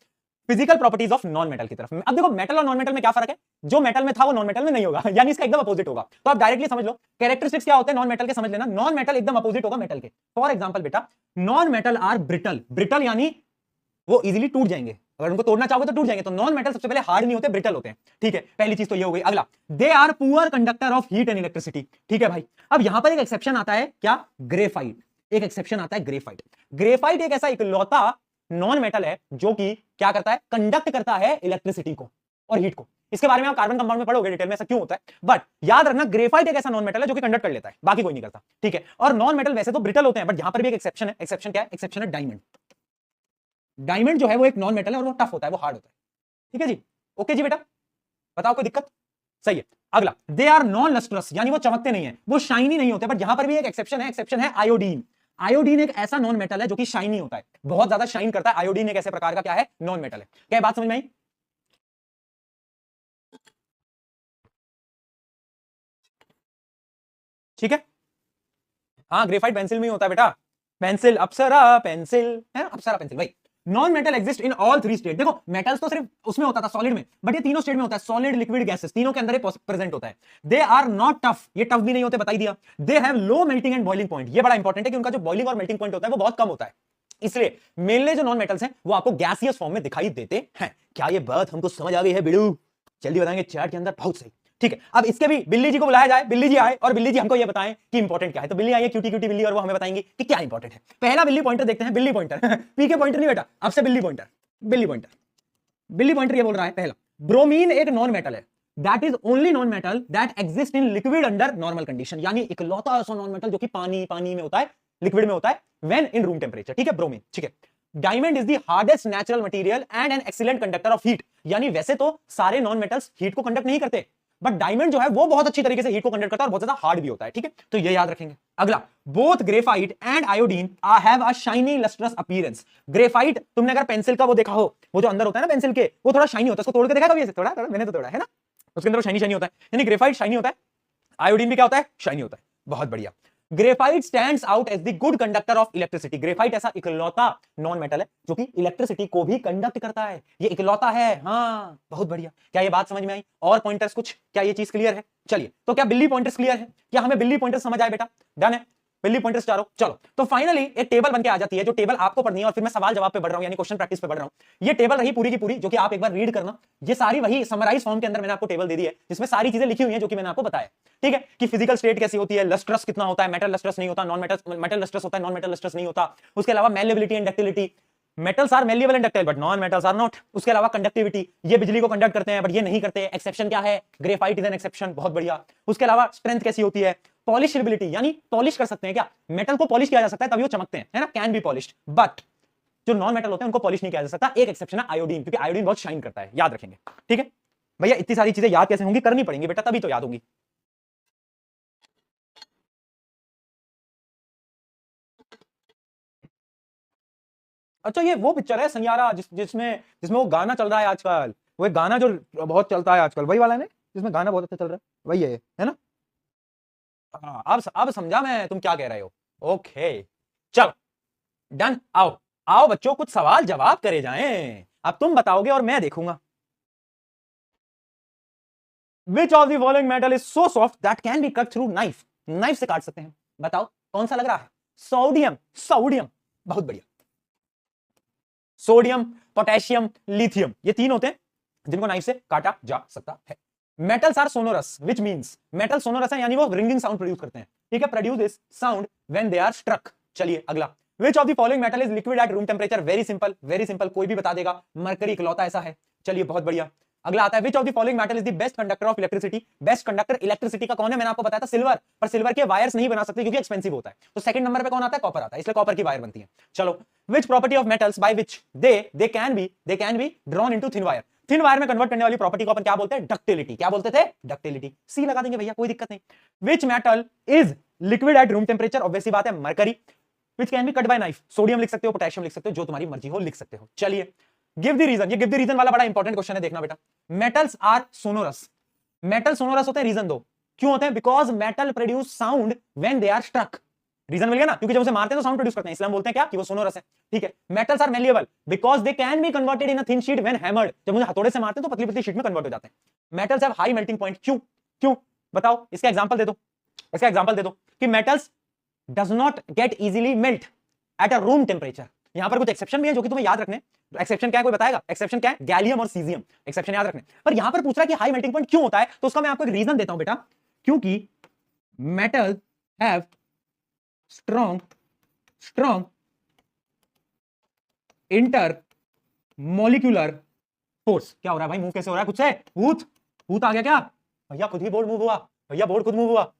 Speaker 1: physical properties of non metal की तरफ। अब देखो मेटल और नॉन मेटल में क्या फर्क है? जो मेटल में था वो नॉन मेटल में नहीं होगा, यानी इसका एकदम अपोजिट होगा। तो आप डायरेक्टली समझ लो कैरेक्टरिस्टिक्स क्या होते हैं नॉन मेटल के, समझ लेना। नॉन मेटल एकदम अपोजिट होगा मेटल के। फॉर एग्जांपल बेटा, non metal are brittle. Brittle यानी वो इजीली टूट जाएंगे, अगर उनको तोड़ना चाहोगे तो टूट जाएंगे। तो नॉन मेटल सबसे पहले हार्ड नहीं होते, ब्रिटल होते हैं। ठीक है, पहली चीज तो ये हो गई। अगला, they are poor conductor of heat and electricity. ठीक है भाई, अब यहां पर एक एक्सेप्शन आता है, क्या? ग्रेफाइट। एक एक्सेप्शन आता है ग्रेफाइट। ग्रेफाइट एक ऐसा इकलौता नॉन मेटल है जो कि क्या करता है? कंडक्ट करता है इलेक्ट्रिसिटी को और हीट को। इसके बारे में आप कार्बन कंपाउंड में पढ़ोगे डिटेल में, ऐसा क्यों होता है। बट याद रखना, ग्रेफाइट एक ऐसा नॉन मेटल है जो कि कंडक्ट कर लेता है, बाकी कोई नहीं करता। ठीक है, और नॉन मेटल वैसे तो ब्रिटल होते हैं, बट यहां पर भी एक एक्सेप्शन है। एक्सेप्शन क्या है? एक्सेप्शन है डायमंड। डायमंड जो है वो एक नॉन मेटल है और वो टफ होता है, वो हार्ड होता है। ठीक है जी, ओके जी बेटा, बताओ कोई दिक्कत? सही है। अगला, दे आर नॉन लस्ट्रस, यानी वो चमकते नहीं है, वो शाइनी नहीं होते। बट यहां पर भी एक एक्सेप्शन है, एक्सेप्शन है आयोडीन। आयोडीन एक ऐसा नॉन मेटल है जो कि शाइनी होता है, बहुत ज्यादा शाइन करता है। आयोडीन एक ऐसे प्रकार का क्या है, नॉन मेटल है। क्या बात समझ में आई? ठीक है। हाँ, ग्रेफाइट पेंसिल में ही होता है बेटा, पेंसिल अप्सरा पेंसिल है ना, अप्सरा पेंसिल भाई। Non metal exist in all three state. देखो मेटल्स तो सिर्फ उसमें होता था सॉलिड में, बट ये तीनों स्टेट में होता है, सॉलिड लिक्विड गैसेस तीनों के अंदर ये प्रेजेंट होता है। दे आर नॉट टफ, ये टफ भी नहीं होते, बता ही दिया। They have low melting and boiling point, ये बड़ा इंपॉर्टेंट है कि उनका जो बॉइलिंग और मेल्टिंग पॉइंट होता है वो बहुत कम होता है। इसलिए मेनली जो नॉन मेटल्स हैं वो आपको गैसियस फॉर्म में दिखाई देते हैं। क्या ये बात हमको समझ आ गई है बिड़ू? जल्दी बताएंगे चैट के अंदर, बहुत सही। ठीक है, अब इसके भी बिल्ली जी को बुलाया जाए, बिल्ली जी आए और बिल्ली जी हमको ये बताएं कि इंपॉर्टेंट क्या है। तो बिल्ली आई है, क्यूटी क्यूटी बिल्ली, और वो हमें बताएंगी कि क्या इंपॉर्टेंट है। पहला बिल्ली पॉइंटर देखते हैं, बिल्ली पॉइंटर पीके पॉइंटर नहीं बेटा, अब से बिल्ली पॉइंटर। बिल्ली पॉइंटर, बिल्ली पॉइंटर ये बोल रहा है, पहला ब्रोमीन एक नॉन मेटल है, that is only non metal that exist in liquid under normal condition, यानी इकलौता ऐसा नॉन मेटल जो कि पानी पानी में होता है, लिक्विड में होता है, व्हेन इन रूम टेम्परेचर। ठीक है, ब्रोमीन। ठीक है, diamond is the hardest natural material and an excellent conductor of heat, यानी वैसे तो सारे नॉन मेटल्स हीट को कंडक्ट नहीं करते, बट डायमंड जो है वो बहुत अच्छी तरीके से हीट को कंडक्ट करता है और बहुत ज्यादा हार्ड भी होता है। ठीक है, तो ये याद रखेंगे। अगला, both graphite and iodine have a shiny lustrous appearance. Graphite तुमने अगर पेंसिल का वो देखा हो, वो जो अंदर होता है ना पेंसिल के, वो थोड़ा शाइनी होता है, उसको तोड़ के देखा कभी ऐसे? थोड़ा थोड़ा मैंने तो तोड़ा है ना, उसके अंदर शाइनी शाइनी होता है, यानी ग्रेफाइट शाइनी होता है, आयोडीन भी क्या होता है, शाइनी होता है। बहुत बढ़िया। Graphite stands out as the good conductor of electricity. Graphite ऐसा इकलौता नॉन मेटल है जो कि इलेक्ट्रिसिटी को भी कंडक्ट करता है, ये इकलौता है। हाँ, बहुत बढ़िया। क्या ये बात समझ में आई? और पॉइंटर्स कुछ, क्या ये चीज क्लियर है? चलिए, तो क्या बिल्ली पॉइंटर्स क्लियर है? क्या हमें बिल्ली पॉइंटर्स समझ आए बेटा? डन है, बिल्ली पॉइंटर्स चारों। चलो, तो फाइनली एक टेबल बन के आ जाती है, जो टेबल आपको पढ़नी है, और फिर मैं सवाल जवाब पे बढ़ रहा हूं, यानी क्वेश्चन प्रैक्टिस पे बढ़ रहा हूं। ये टेबल रही पूरी की पूरी, जो कि आप एक बार रीड करना। ये सारी वही समराइज फॉर्म के अंदर मैंने आपको टेबल दे दी है, जिसमें सारी चीजें लिखी हुई हैं जो कि मैंने आपको बताया। ठीक है, कि फिजिकल स्टेट कैसी होती है, लस्ट्रस कितना होता है, मेटल लस्ट्रस नहीं होता, नॉन मेटल मेटल लस्ट्रस होता है, नॉन मेटल लस्ट्रस नहीं होता। उसके अलावा malleability and ductility, metals are malleable and ductile but non metals are not. उसके अलावा कंडक्टिविटी, ये बिजली को कंडक्ट करते हैं बट ये नहीं करते, एक्सेप्शन क्या है, ग्रेफाइट इज एन एक्सेप्शन। बहुत बढ़िया। उसके अलावा स्ट्रेंथ कैसी होती है, पॉलिशेबिलिटी, यानी पॉलिश कर सकते हैं क्या, मेटल को पॉलिश किया जा सकता है तभी वो चमकते हैं, है ना, कैन बी पॉलिश्ड। बट जो नॉन मेटल होते हैं उनको पॉलिश नहीं किया जा सकता। एक एक्सेप्शन है आयोडीन, क्योंकि आयोडीन बहुत शाइन करता है, याद रखेंगे। ठीक है भैया, इतनी सारी चीजें याद कैसे होंगी, करनी पड़ेंगी बेटा, तभी तो याद होंगी। अच्छा, ये वो पिक्चर है सनियारा, जिसमें जिसमें वो गाना चल रहा है आजकल, वो एक गाना जो बहुत चलता है आजकल, वही वाला है ना, जिसमें गाना बहुत अच्छा चल रहा है, वही है ना? हाँ, अब समझा मैं तुम क्या कह रहे हो। ओके, चलो डन। आओ आओ बच्चों, कुछ सवाल जवाब करे जाएं। अब तुम बताओगे और मैं देखूंगा। विच of the following metal is so soft that can be cut through knife, knife से काट सकते हैं, बताओ कौन सा लग रहा है? Sodium, sodium. बहुत बढ़िया। सोडियम, पोटेशियम, लिथियम, ये तीन होते हैं जिनको नाइफ से काटा जा सकता है। Metals are sonorous, which means metal sonorous है, यानी वो रिंगिंग साउंड प्रोड्यूस करते हैं। ठीक है, produce this sound when they are struck. चलिए अगला, which of the following metal is liquid at room temperature? Very simple, very simple, कोई भी बता देगा, मरकरी इकलौता ऐसा है। चलिए बहुत बढ़िया। अगला आता है, विच of the following metal is the best conductor of electricity? Best conductor electricity का कौन है? मैंने आपको बताया था सिल्वर, पर सिल्वर के वायर्स नहीं बना सकते क्योंकि एक्सपेंसिव होता है। तो सेकंड नंबर पे कौन आता है? कॉपर आता है, इसलिए कॉपर की वायर बनती है। चलो, which property of metals by which they can be drawn into thin wire? Thin wire में कन्वर्ट करने वाली प्रॉपर्टी को अपन क्या बोलते हैं? डक्टिलिटी। क्या बोलते थे? डक्टिलिटी। सी लगा देंगे भैया, कोई दिक्कत नहीं। Which metal is liquid at room temperature? Obviously बात है, mercury. Which can be cut by knife? Sodium लिख सकते हो, पोटेशियम लिख सकते हो, जो तुम्हारी मर्जी हो लिख सकते हो। चलिए, गिव द रीजन। ये गिव द रीजन वाला बड़ा इंपॉर्टेंट क्वेश्चन है, देखना बेटा। Metals are sonorous, metal sonorous होते हैं, रीजन दो। क्यों होते हैं? Because metal produce sound when they are struck. Reason मिल गया ना, क्योंकि जब उसे मारते हैं तो साउंड प्रोड्यूस करते हैं, इसलिए हम बोलते हैं क्या कि वो सोनोरस है। ठीक है, metals are malleable because they can be converted in a thin sheet when hammered. जब उन्हें हथौड़े से मारते हैं तो पतली पतली शीट में कन्वर्ट हो जाते हैं। Metals have high melting point. क्यों? क्यों बताओ, इसका एग्जांपल दे दो, इसका एग्जांपल दे दो कि metals does not gate easily melt at a room temperature. यहां पर कुछ एक्सेप्शन भी है जो कि तुम्हें याद रखने। एक्सेप्शन क्या है, कोई बताएगा? एक्सेप्शन क्या है? गैलियम और सीजियम, एक्सेप्शन याद रखने। पर यहां पर पूछ रहा है कि हाई मेल्टिंग पॉइंट क्यों होता है, तो उसका मैं आपको एक रीजन देता हूं बेटा। क्योंकि metal have strong strong inter molecular force. क्या हो रहा है भाई, मूव कैसे हो रहा है? कुछ से भूत, भूत आ गया क्या भैया? खुद ही बोर्ड मूव हुआ भैया, बोर्ड खुद मूव हुआ।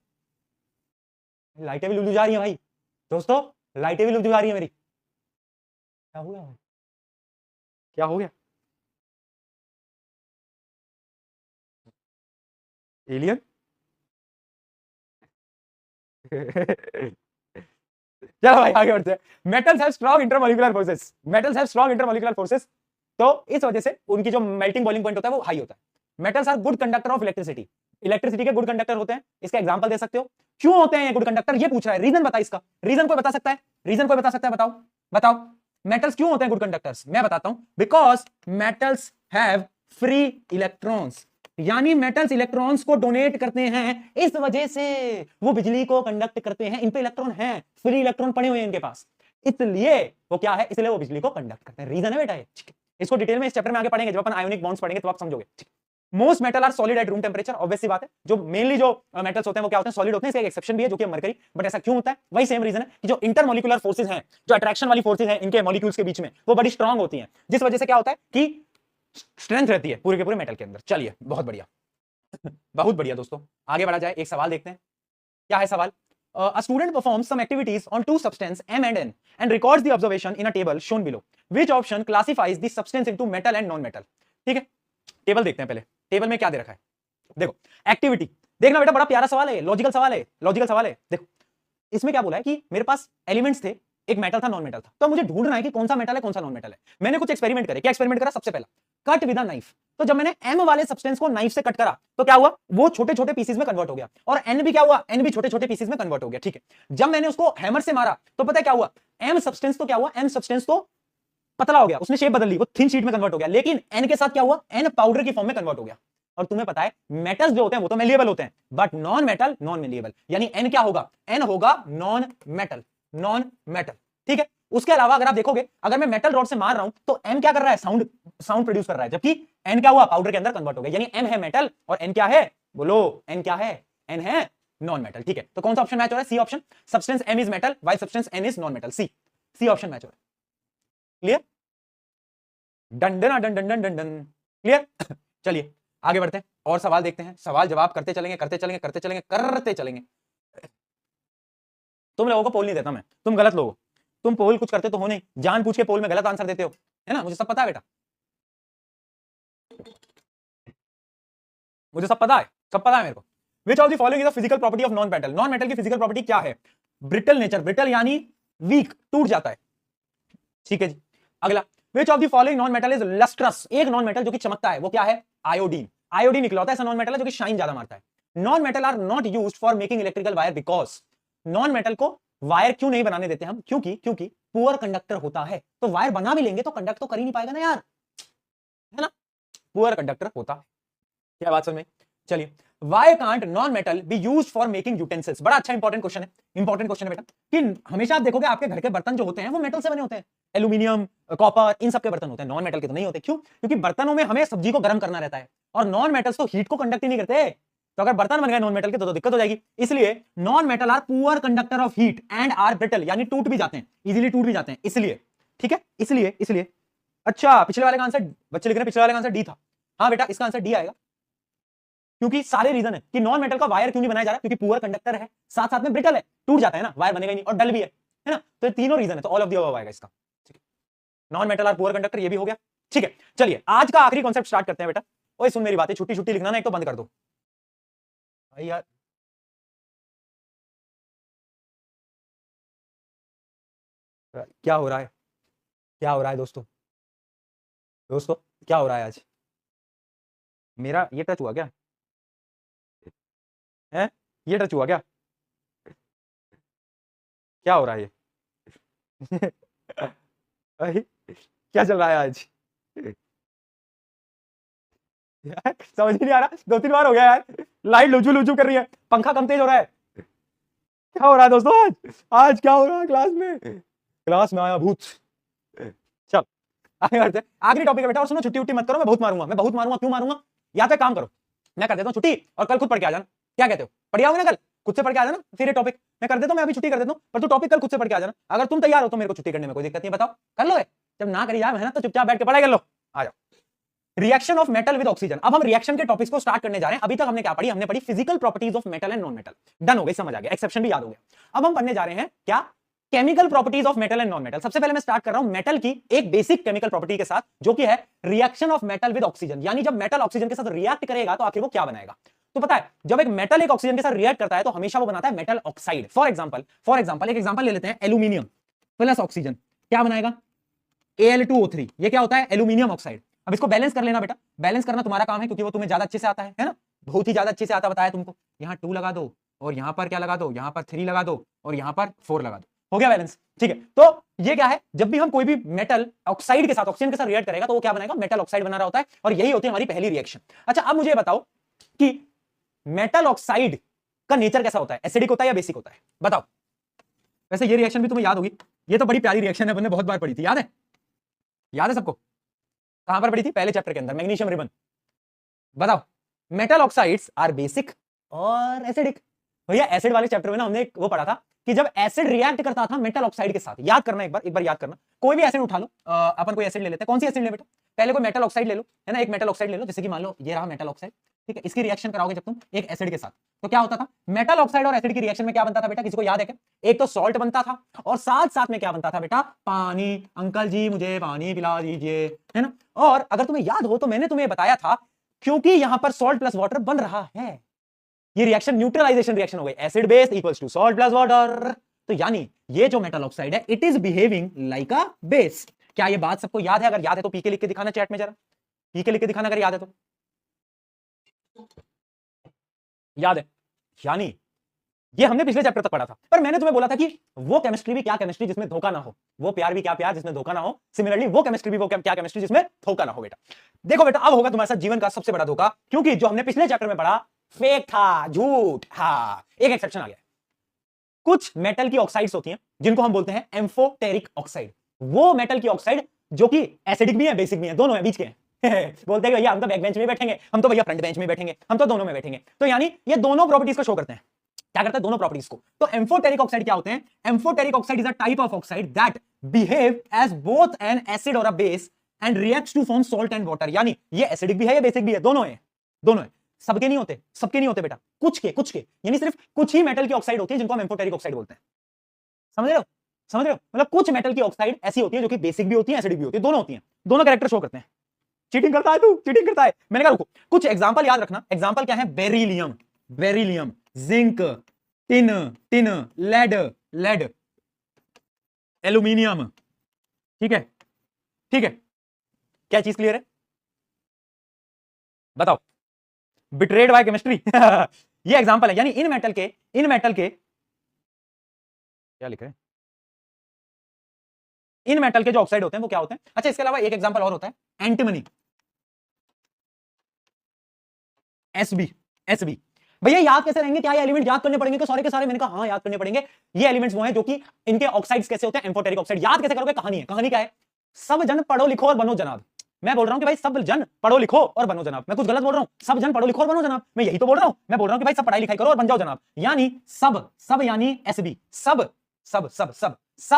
Speaker 1: लाइटें भी लुक जा रही हैं भाई, दोस्तों लाइटें भी लुक जा रही है मेरी। क्या हो गया भाई? क्या हो गया? एलियन चलो भाई आगे बढ़ते हैं। Metals have strong intermolecular forces, metals have strong intermolecular forces, तो इस वजह से उनकी जो मेल्टिंग बॉइलिंग पॉइंट होता है वो हाई होता है। Metals are good conductor of electricity, electricity के गुड कंडक्टर होते हैं। इसका एग्जांपल दे सकते हो, क्यों होते हैं ये गुड कंडक्टर, ये पूछ रहा है, रीजन बता इसका, रीजन कोई बता सकता है, रीजन कोई बता सकता है, बताओ बताओ मेटल्स क्यों होते हैं गुड कंडक्टर्स। मैं बताता हूं, because metals have free electrons, यानी मेटल्स इलेक्ट्रॉन्स को डोनेट करते हैं, इस वजह से वो बिजली को कंडक्ट करते हैं, इन पे इलेक्ट्रॉन है, फ्री इलेक्ट्रॉन पड़े हुए हैं इनके पास, इसलिए वो क्या है, इसलिए वो बिजली को कंडक्ट करते हैं। रीजन है बेटा ये, इसको डिटेल में इस चैप्टर में आगे पढ़ेंगे, जब अपन आयोनिक बॉन्ड्स पढ़ेंगे तो आप समझोगे। Most metal are solid at room temperature, obvious सी बात है, जो मेनली जो मेटल्स होते हैं वो क्या होते हैं, सॉलिड होते हैं। इसका एक एक्सेप्शन भी है जो कि मरकरी, बट ऐसा क्यों होता है, वही सेम रीजन है कि जो इंटरमॉलिक्यूलर फोर्सेज हैं, जो अट्रैक्शन वाली फोर्सेज हैं इनके मॉलिक्यूल्स के बीच में, वो बड़ी स्ट्रांग होती हैं, जिस वजह से क्या होता है कि स्ट्रेंथ रहती है पूरे के पूरे मेटल के अंदर। चलिए बहुत बढ़िया बहुत बढ़िया दोस्तों, आगे बढ़ा जाए। एक सवाल देखते हैं, क्या है सवाल। A student performs some activities on two substances M and N and records the observation in a table shown below. Which option classifies the substance into metal and non-metal? ठीक है, टेबल देखते हैं पहले, टेबल में क्या दे रखा है। देखो एक्टिविटी, देखना बेटा बड़ा प्यारा सवाल है, लॉजिकल सवाल है, लॉजिकल सवाल है। देखो इसमें क्या बोला है कि मेरे पास एलिमेंट्स थे, एक मेटल था, नॉन मेटल था, तो मुझे ढूंढना है कि कौन सा मेटल है कौन सा नॉन मेटल है। मैंने कुछ एक्सपेरिमेंट करे, क्या एक्सपेरिमेंट करा, सबसे पहला कट विद अ नाइफ। तो जब मैंने एम वाले सब्सटेंस को नाइफ से कट करा तो क्या हुआ, वो छोटे छोटे पीसेस में कन्वर्ट हो गया, और एन भी क्या हुआ, एन भी छोटे छोटे पीसेस में कन्वर्ट हो गया। ठीक है, जब मैंने उसको हैमर से मारा तो पता है क्या हुआ, एम सब्सटेंस तो क्या हुआ, एम सब्सटेंस तो पतला हो गया, उसने शेप बदल ली, वो थिन शीट में कन्वर्ट हो गया, लेकिन एन के साथ क्या हुआ, एन पाउडर की फॉर्म में कन्वर्ट हो गया। और तुम्हें पता है मेटल्स जो होते हैं वो तो मेलिएबल होते हैं, but non metal non malleable, यानी एन क्या होगा, एन होगा नॉन मेटल, नॉन मेटल। ठीक है, उसके अलावा अगर आप देखोगे, अगर मैं मेटल रॉड से मार रहा हूं तो एम क्या कर रहा है, साउंड प्रोड्यूस कर रहा है, जबकि एन क्या हुआ, पाउडर के अंदर कन्वर्ट हो गया, यानी एम है मेटल और एन क्या है, बोलो एन क्या है, एन है नॉन मेटल। ठीक है, तो कौन सा ऑप्शन मैच हो रहा है, C option, substance M is metal while substance N is non metal, C option match हो रहा है। Clear, done done done done done done, clear चलिए आगे बढ़ते हैं और सवाल देखते हैं, सवाल जवाब करते चलेंगे करते चलेंगे करते चलेंगे करते चलेंगे। तुम लोगों को पोल नहीं देता मैं, तुम गलत लोगो, तुम पोल कुछ करते तो हो नहीं, जान पूछ के पोल में गलत आंसर देते हो, है ना, मुझे सब पता है बेटा, मुझे सब पता है, सब पता है मेरे को। विच of the following is the physical property of non metal, non metal की फिजिकल प्रॉपर्टी क्या है, ब्रिटल नेचर, ब्रिटल यानी वीक, टूट जाता है। ठीक है जी, अगला, which of the following non metal is lustrous, एक नॉन मेटल जो कि चमकता है वो क्या है, आयोडीन, आयोडीन निकलता है ऐसा नॉन मेटल है जो कि शाइन ज्यादा मारता है। Non metal are not used for making electrical wire because, non metal को वायर क्यों नहीं बनाने देते हम, क्योंकि पुअर कंडक्टर होता है, तो वायर बना भी लेंगे तो कंडक्ट तो कर ही नहीं पाएगा ना यार, है ना, पुअर कंडक्टर होता है। क्या बात समझ में, चलिए, why can't non metal be used for making utensils, बड़ा अच्छा इंपॉर्टेंट क्वेश्चन है, इंपॉर्टेंट क्वेश्चन है बेटा, कि हमेशा आप देखोगे आपके घर के बर्तन जो होते हैं वो मेटल से बने होते हैं, एल्यूमिनियम, कॉपर, इन सब के बर्तन होते हैं, नॉन मेटल के तो नहीं होते। क्यों, क्योंकि बर्तनों में हमें सब्जी को गर्म करना रहता है, और नॉन मेटल्स तो हीट को कंडक्ट ही नहीं करते, तो अगर बर्तन बन गए नॉन मेटल के तो दिक्कत हो जाएगी। इसलिए non metal are poor conductor of heat and are brittle, यानी टूट भी जाते हैं, इजीली टूट भी जाते हैं, इसलिए। ठीक है, इसलिए अच्छा, पिछले वाले का आंसर बच्चे लिख रहे हैं, पिछले वाले का आंसर डी था, हाँ बेटा इसका आंसर डी आएगा, क्योंकि सारे रीजन है कि नॉन मेटल का वायर क्यों नहीं बनाया जा रहा, क्योंकि पुअर कंडक्टर है, साथ साथ में ब्रिटल है, टूट जाता है ना, वायर बनेगा ही नहीं, और डल भी है ना, तो ये तीनों रीजन है, तो ऑल ऑफ द अबव आएगा इसका। Non metal are poor conductor, ये भी हो गया। ठीक है, चलिए आज का आखिरी कॉन्सेप्ट स्टार्ट करते हैं बेटा। ओए सुन मेरी बातें, छुट्टी छुट्टी लिखना ना एक तो बंद कर दो भाई यार, क्या हो रहा है, क्या हो रहा है दोस्तों, दोस्तों क्या हो रहा है आज, मेरा ये टच हुआ क्या है, ये टच हुआ क्या, क्या हो रहा है ये भाई, क्या चल रहा है आज यार, समझ ही नहीं आ रहा, 2-3 बार हो गया यार, लाइट लुचू लुचू कर रही है, पंखा कम तेज हो रहा है, क्या हो रहा है दोस्तों आज क्या हो रहा है क्लास में, क्लास में आया भूत। चल आगे बढ़ते हैं, आखिरी टॉपिक है बेटा, और सुनो छुट्टी उट्टी मत करो, मैं बहुत मारूंगा, मैं बहुत मारूंगा, क्यों मारूंगा, या तो काम करो, मैं कर देता हूँ छुट्टी और कल खुद पढ़ के आ जाना, क्या कहते हो, पढ़ आओगे ना कल, खुद से पढ़ के आ जाना, फिर ये टॉपिक मैं कर देता हूँ, मैं अभी छुट्टी कर देता हूँ, पर तू टॉपिक कल खुद से पढ़ के आ जाना, अगर तुम तैयार हो तो मेरे को छुट्टी करने में कोई दिक्कत नहीं, बताओ कर लो, जब ना करी जाए मेहनत तो चुपचाप बैठ के पढ़ाई कर लो, आ जाओ। Reaction of metal with oxygen, अब हम रिएक्शन के टॉपिक्स को स्टार्ट करने जा रहे हैं। अभी तक हमने क्या पढ़ी, हमने पढ़ी physical properties of metal and non metal, done हो गई, समझ आ गया, एक्सेप्शन भी याद हो गया। अब हम पढ़ने जा रहे हैं क्या, chemical properties of metal and non metal. सबसे पहले मैं स्टार्ट कर रहा हूं मेटल की एक बेसिक केमिकल प्रॉपर्टी के साथ, जो कि है reaction of metal with oxygen, यानी जब मेटल ऑक्सीजन के साथ रिएक्ट करेगा तो आखिर वो क्या बनाएगा। तो पता है जब एक मेटल एक ऑक्सीजन के साथ रिएक्ट करता है तो हमेशा वो बनाता है मेटल ऑक्साइड। फॉर एग्जांपल एक एग्जांपल ले लेते हैं, एल्यूमिनियम प्लस ऑक्सीजन क्या बनाएगा, Al2O3। ये क्या होता है, एल्यूमिनियम ऑक्साइड। अब इसको बैलेंस कर लेना बेटा, बैलेंस करना तुम्हारा काम है क्योंकि वो तुम्हें ज्यादा अच्छे से आता है ना, बहुत ही ज्यादा अच्छे से आता, बताया तुमको। यहां 2 लगा दो और यहां पर क्या लगा दो, यहां पर 3 लगा दो और यहां पर 4 लगा दो, हो गया बैलेंस। ठीक है, तो ये क्या है, जब भी हम कोई भी मेटल ऑक्साइड के साथ ऑक्सीजन के साथ रिएक्ट करेगा तो वो क्या बनाएगा, मेटल ऑक्साइड बना रहा होता है, और यही होती है हमारी पहली रिएक्शन। अच्छा अब मुझे बताओ कि मेटल ऑक्साइड का नेचर कैसा होता है, एसिडिक होता है या बेसिक होता है, बताओ। वैसे ये रिएक्शन भी तुम्हें याद होगी, ये तो बड़ी प्यारी रिएक्शन है, मैंने बहुत बार पढ़ी थी, याद है सबको, कहां पर पढ़ी थी, पहले चैप्टर के अंदर, मैग्नीशियम रिबन। बताओ मेटल ऑक्साइड्स आर बेसिक और एसिडिक। भैया एसिड वाले चैप्टर में ना हमने वो पढ़ा था कि जब एसिड रिएक्ट करता था मेटल ऑक्साइड के साथ, याद करना एक बार याद करना, कोई भी एसिड उठा लो, अपन कोई एसिड ले लेते हैं, कौन सी एसिड ले बेटा, पहले कोई मेटल ऑक्साइड ले लो, है ना, एक मेटल ऑक्साइड ले लो, जैसे कि मान लो ये रहा मेटल ऑक्साइड, ठीक है, इसकी रिएक्शन कराओगे जब तुम एक एसिड के साथ, तो क्या होता था, मेटल ऑक्साइड और एसिड की रिएक्शन में क्या बनता था बेटा, किसी को याद है क्या, एक तो सॉल्ट बनता था और साथ साथ में क्या बनता था बेटा, पानी। अंकल जी मुझे पानी पिला दीजिए, है ना। और अगर तुम्हें याद हो तो मैंने तुम्हें बताया था, क्योंकि यहां पर सॉल्ट प्लस वाटर बन रहा है, ये रिएक्शन न्यूट्रलाइजेशन रिएक्शन हो गई, acid base equals to salt plus water. तो यानी ये जो मेटल ऑक्साइड है it is behaving like a base. क्या ये बात सबको याद है, अगर याद है तो पीके लिख के दिखाना चैट में, जरा पीके लिख के दिखाना अगर याद है तो, याद है, यानी ये हमने पिछले चैप्टर तक पढ़ा था, पर मैंने तुम्हें बोला था कि वो केमिस्ट्री भी क्या केमिस्ट्री जिसमें धोखा ना हो, वो प्यार भी क्या प्यार जिसमें धोखा ना हो, सिमिलरली वो केमिस्ट्री भी वो क्या केमिस्ट्री जिसमें धोखा ना हो। बेटा देखो बेटा, अब होगा तुम्हारे साथ जीवन का सबसे बड़ा धोखा, क्योंकि जो हमने पिछले चैप्टर में पढ़ा फेक था, झूठ। हाँ, एक एक्सेप्शन आ गया, कुछ मेटल की ऑक्साइड्स होती हैं जिनको हम बोलते हैं एम्फोटेरिक ऑक्साइड, वो मेटल की ऑक्साइड जो कि एसिडिक भी है बेसिक भी है, दोनों है, बीच के हैं। बोलते हैं भैया हम तो बैक बेंच में बैठेंगे, हम तो भैया फ्रंट बेंच में बैठेंगे, हम तो दोनों में बैठेंगे। तो यानी ये दोनों प्रॉपर्टीज को शो करते हैं, क्या करते हैं, दोनों प्रॉपर्टीज को। तो एम्फोटेरिक ऑक्साइड क्या होते हैं, amphoteric oxide is a type of oxide that behave as both an acid और a base and reacts to form salt and water. यानी ये एसिडिक भी है या बेसिक भी है, दोनों है, दोनों है, सबके नहीं होते, सबके नहीं होते बेटा, कुछ के, यानी सिर्फ कुछ ही मेटल की ऑक्साइड होती है जिनको हम एम्फोटेरिक ऑक्साइड बोलते हैं। समझ रहे हो, मतलब कुछ मेटल की ऑक्साइड ऐसी होती है जो कि बेसिक भी होती है एसिडिक भी होती है, दोनों होती हैं, दोनों कैरेक्टर शो करते हैं। चीटिंग करता है तू, चीटिंग करता है। मैंने कहा रुको, कुछ एग्जांपल याद रखना। एग्जांपल क्या है, beryllium, zinc, tin, lead, aluminium. ठीक है, क्या चीज क्लियर है, बताओ, बिट्रेड बाय केमिस्ट्री। ये एग्जांपल है, यानी इन मेटल के क्या लिख रहे हैं, इन मेटल के जो ऑक्साइड होते हैं वो क्या होते हैं। अच्छा इसके अलावा एक एग्जांपल और होता है, एंटिमनी, एसबी। भैया याद कैसे रहेंगे, क्या ये एलिमेंट याद करने पड़ेंगे, सारे के सारे, मैंने कहा हाँ याद करने पड़ेंगे। ये एलिमेंट्स वो हैं जो कि इनके ऑक्साइड्स कैसे होते हैं, एम्फोटेरिक ऑक्साइड। याद कैसे करोगे, कहानी है, कहानी क्या है, सब जन पढ़ो लिखो और बनो जनाब। मैं बोल रहा हूं कि भाई सब जन पढ़ो लिखो और बनो जनाब, मैं कुछ गलत बोल रहा हूं, सब जन पढ़ो लिखो और बनो जनाब, मैं यही तो बोल रहा हूं। मैं बोल रहा हूं कि भाई सब पढ़ाई लिखाई करो और बन जाओ जनाब, यानी सब यानी एसबी, सब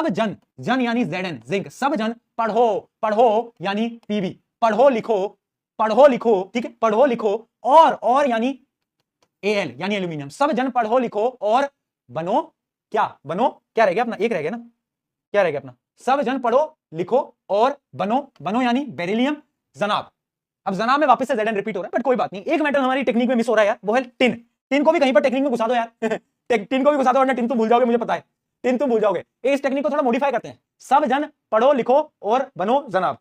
Speaker 1: जन यानी Zn, जिंक, सब जन पढ़ो यानी पीबी, पढ़ो लिखो, ठीक है, पढ़ो लिखो, और यानी Al यानी एल्यूमिनियम, सब जन पढ़ो लिखो और बनो क्या रह गया अपना, एक रह गया ना, क्या रह गया अपना, सब जन पढ़ो लिखो और बनो यानी बेरिलियम, जनाब। अब जनाब में वापस से Zn रिपीट हो रहा है, बट कोई बात नहीं, एक मेटल हमारी टेक्निक में मिस हो रहा है यार, वो है टिन को भी कहीं पर टेक्निक में घुसा दो यार। टिन को भी घुसा दो, वरना टिन तुम भूल जाओगे, मुझे पता है टिन तुम भूल जाओगे। इस टेक्निक को थोड़ा मॉडिफाई करते हैं, सब जन पढ़ो लिखो और बनो जनाब,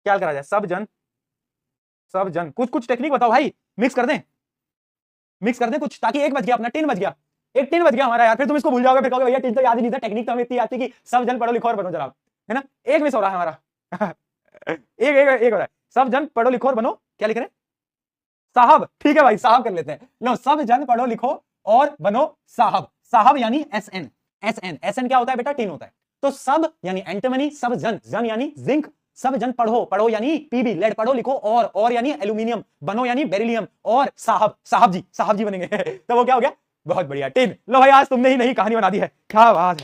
Speaker 1: क्या करा जाए, सब जन कुछ टेक्निक बताओ भाई, मिक्स कर दें कुछ, ताकि एक बच गया अपना, टिन बच गया, एक टिन बच गया हमारा यार, फिर तुम इसको भूल जाओगे, फिर कहोगे भैया टिन तो याद ही नहीं था, टेक्निक तो हमें इतनी आती कि सब जन पढ़ो लिखो और बनो जनाब, है ना। एक मिस हो रहा है हमारा। एक हो रहा है, सब जन पढ़ो लिखो और बनो, क्या लिख रहे हैं, साहब। ठीक है भाई, साहब कर लेते हैं, लो, सब जन पढ़ो लिखो और बनो साहब यानी एसएन क्या होता है बेटा, टिन होता है। तो सब यानी एंटिमनी, सब जन यानी जिंक, सब जन पढ़ो यानी पीबी, लेड, पढ़ो लिखो, और यानी एल्यूमिनियम, बनो यानी बेरिलियम, और साहब जी बनेंगे। तो वो क्या हो गया, बहुत बढ़िया, टिन। लो भाई, आज तुमने ही नई कहानी बना दी है, क्या बात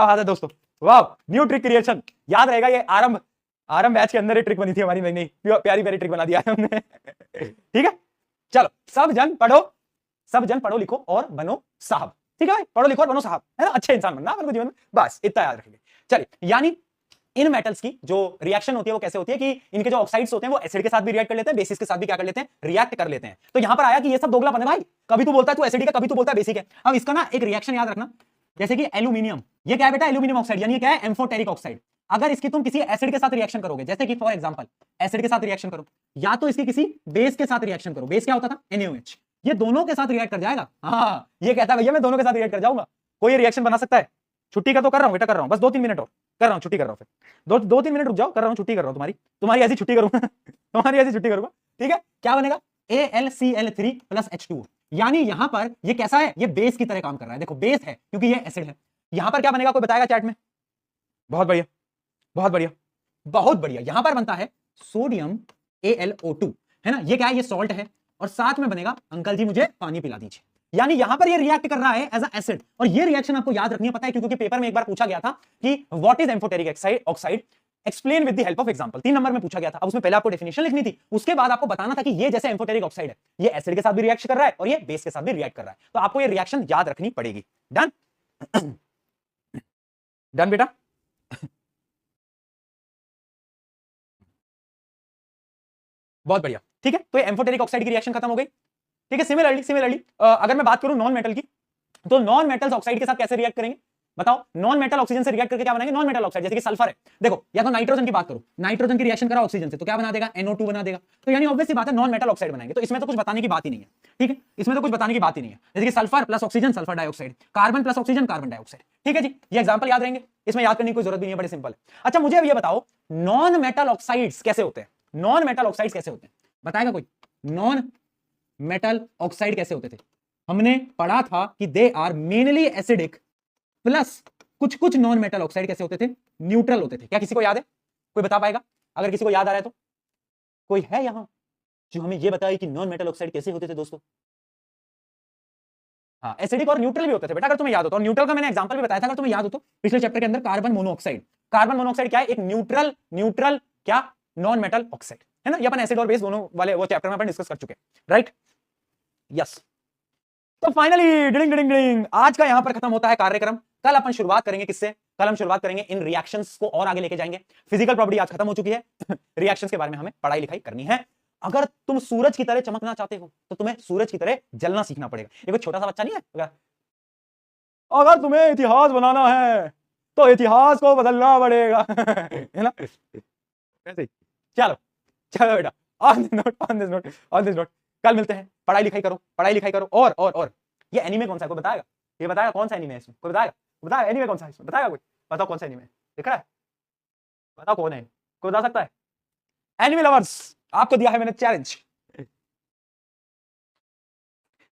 Speaker 1: है दोस्तों, वाह, न्यू ट्रिक क्रिएशन, याद रहेगा। ये आरंभ बैच के अंदर ये ट्रिक बनी थी हमारी, नई प्यारी ट्रिक बना दिया है हमने। ठीक है, चलो, सब जन पढ़ो लिखो और बनो साहब, ठीक है भाई, पढ़ो लिखो और बनो साहब, है ना, अच्छे इंसान बनना अपन को जीवन में, बस इतना याद रखेंगे। चलिए, यानी इन मेटल्स की जो रिएक्शन होती है वो कैसे होती है कि इनके जो ऑक्साइड्स होते हैं वो एसिड के साथ भी रिएक्ट कर लेते हैं, बेसिस के साथ भी क्या कर लेते हैं, रिएक्ट कर लेते हैं। तो यहां पर आया कि ये सब दोगलापन है भाई, कभी तू बोलता है तू एसिडिक है, कभी तू बोलता है बेसिक है। अब इसका ना एक रिएक्शन याद रखना, जैसे कि एल्यूमिनियम, ये क्या है बेटा, एल्यूमिनियम ऑक्साइड, यानी ये क्या है, एम्फोटेरिक ऑक्साइड। अगर इसकी तुम किसी एसिड के साथ रिएक्शन करोगे, जैसे कि फॉर एग्जांपल एसिड के साथ रिएक्शन करो, या तो इसकी किसी बेस के साथ रिएक्शन करो, बेस क्या होता था, NaOH, ये दोनों के साथ रिएक्ट कर जाएगा। हाँ, ये कहता है भैया मैं दोनों के साथ रिएक्ट कर जाऊंगा। कोई रिएक्शन बना सकता है? छुट्टी का तो कर रहा हूं बेटा, कर रहा हूं, बस 2-3 मिनट और कर रहा हूं, छुट्टी कर रहा हूं, फिर 2-3 मिनट रुक जाओ, कर रहा हूं, छुट्टी कर रहा हूं, तुम्हारी ऐसी छुट्टी करूंगा तुम्हारी ऐसी छुट्टी करूंगा, ठीक है। क्या बनेगा, AlCl3 + H2O, यानी यहां पर ये कैसा है, ये बेस की तरह काम कर रहा है। देखो बेस है क्योंकि ये एसिड है। यहां पर क्या बनेगा, कोई बताएगा चैट में? बहुत बढ़िया, बहुत बढ़िया, बहुत बढ़िया। यहां पर बनता है सोडियम AlO2, है ना, ये क्या है, ये सॉल्ट है, और साथ में बनेगा अंकल जी मुझे पानी पिला दीजिए। यानी यहां पर ये रिएक्ट कर रहा है एज अ एसिड, और ये रिएक्शन आपको याद रखनी है, पता है क्योंकि पेपर में एक बार पूछा गया था कि what is amphoteric oxide, explain with the help of example, 3 number में पूछा गया था। अब उसमें पहले आपको डेफिनेशन लिखनी थी, उसके बाद आपको बताना था कि ये जैसे एम्फोटेरिक ऑक्साइड है, ये एसिड के साथ भी रिएक्ट कर रहा है और ये बेस के साथ भी रिएक्ट कर रहा है। तो आपको ये रिएक्शन याद रखनी पड़ेगी। डन डन बेटा बहुत बढ़िया, ठीक है। तो ये एम्फोटेरिक ऑक्साइड की रिएक्शन खत्म हो गई, ठीक है। सिमिलरली अगर मैं बात करूं नॉन मेटल की, तो नॉन मेटल्स ऑक्साइड के साथ कैसे रिएक्ट करेंगे बताओ। नॉन मेटल ऑक्सीजन से रिएक्ट करके क्या बनाएंगे, नॉन मेटल ऑक्साइड, जैसे कि सल्फर है। देखो, या तो नाइट्रोजन की बात करो, नाइट्रोजन की रिएक्शन करा ऑक्सीजन से तो क्या बना देगा, NO2 बना देगा। तो यानी ऑब्वियस सी बात है नॉन मेटल ऑक्साइड बनाएंगे। तो इसमें तो कुछ बताने की बात ही नहीं है, ठीक है, इसमें तो कुछ बताने की बात ही नहीं है। जैसे कि sulphur plus oxygen sulphur dioxide, carbon plus oxygen carbon dioxide, ठीक है जी। ये एग्जांपल याद रहेंगे, इसमें याद करने की कोई जरूरत भी नहीं है, बड़े सिंपल है। अच्छा मुझे अब ये बताओ, नॉन मेटल ऑक्साइड्स कैसे होते हैं, नॉन मेटल ऑक्साइड्स कैसे होते हैं, बताएगा कोई? नॉन मेटल ऑक्साइड कैसे होते थे? हमने पढ़ा था कि they are mainly acidic, plus कुछ कुछ नॉन मेटल ऑक्साइड कैसे होते थे, न्यूट्रल होते थे। क्या किसी को याद है, कोई बता पाएगा? अगर किसी को याद आ रहा है तो कोई है यहां जो हमें यह बताए कि नॉन मेटल ऑक्साइड कैसे होते थे दोस्तों? हाँ, एसिडिक और न्यूट्रल भी होते थे बेटा, अगर तुम्हें याद हो तो। और न्यूट्रल का मैंने एग्जांपल भी बताया था, अगर तुम्हें याद हो तो, पिछले चैप्टर के अंदर कार्बन मोनोऑक्साइड। कार्बन मोनोऑक्साइड क्या है, एक न्यूट्रल क्या, नॉन मेटल ऑक्साइड, है ना। ये अपन एसिड और बेस दोनों वाले वो चैप्टर में अपन डिस्कस कर चुके हैं, राइट, यस। तो फाइनली डिडिंग डिडिंग डिडिंग, आज का यहां पर खत्म होता है कार्यक्रम। कल अपन शुरुआत करेंगे किससे, कल हम शुरुआत करेंगे इन रिएक्शंस को और आगे लेके जाएंगे। फिजिकल प्रॉपर्टी आज खत्म हो चुकी है रिएक्शंस के बारे में हमें पढ़ाई लिखाई करनी है। अगर तुम सूरज की तरह चमकना चाहते हो तो तुम्हें सूरज की तरह जलना सीखना पड़ेगा। ये कोई छोटा सा बच्चा नहीं है। अगर तुम्हें इतिहास बनाना है तो इतिहास को बदलना पड़ेगा है ना, ऐसे। चलो चलो बेटा, ऑन दिस नोट कल मिलते हैं। पढ़ाई लिखाई करो, पढ़ाई लिखाई करो। और ये एनीमे कौन सा है, कोई बताएगा? ये बताएगा कौन सा एनीमे है इसमें, कोई बताएगा? बताएगा एनीमे कौन सा है इसमें, बताएगा कोई? बताओ कौन सा एनीमे है, दिख रहा है? बताओ कौन है, कोई बता सकता है? एनीमे लवर्स, आपको दिया है मैंने चैलेंज।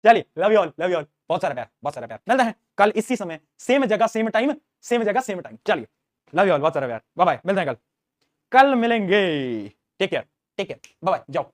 Speaker 1: चलिए, love you all, love you all, बहुत सारा प्यार, बहुत सारा प्यार। मिलते हैं कल इसी समय, सेम जगह सेम टाइम, सेम जगह सेम टाइम। चलिए, लव यू ऑल, बहुत सारा प्यार, बाय बाय, मिलते हैं कल, कल मिलेंगे। टेक केयर, बाय बाय, जाओ।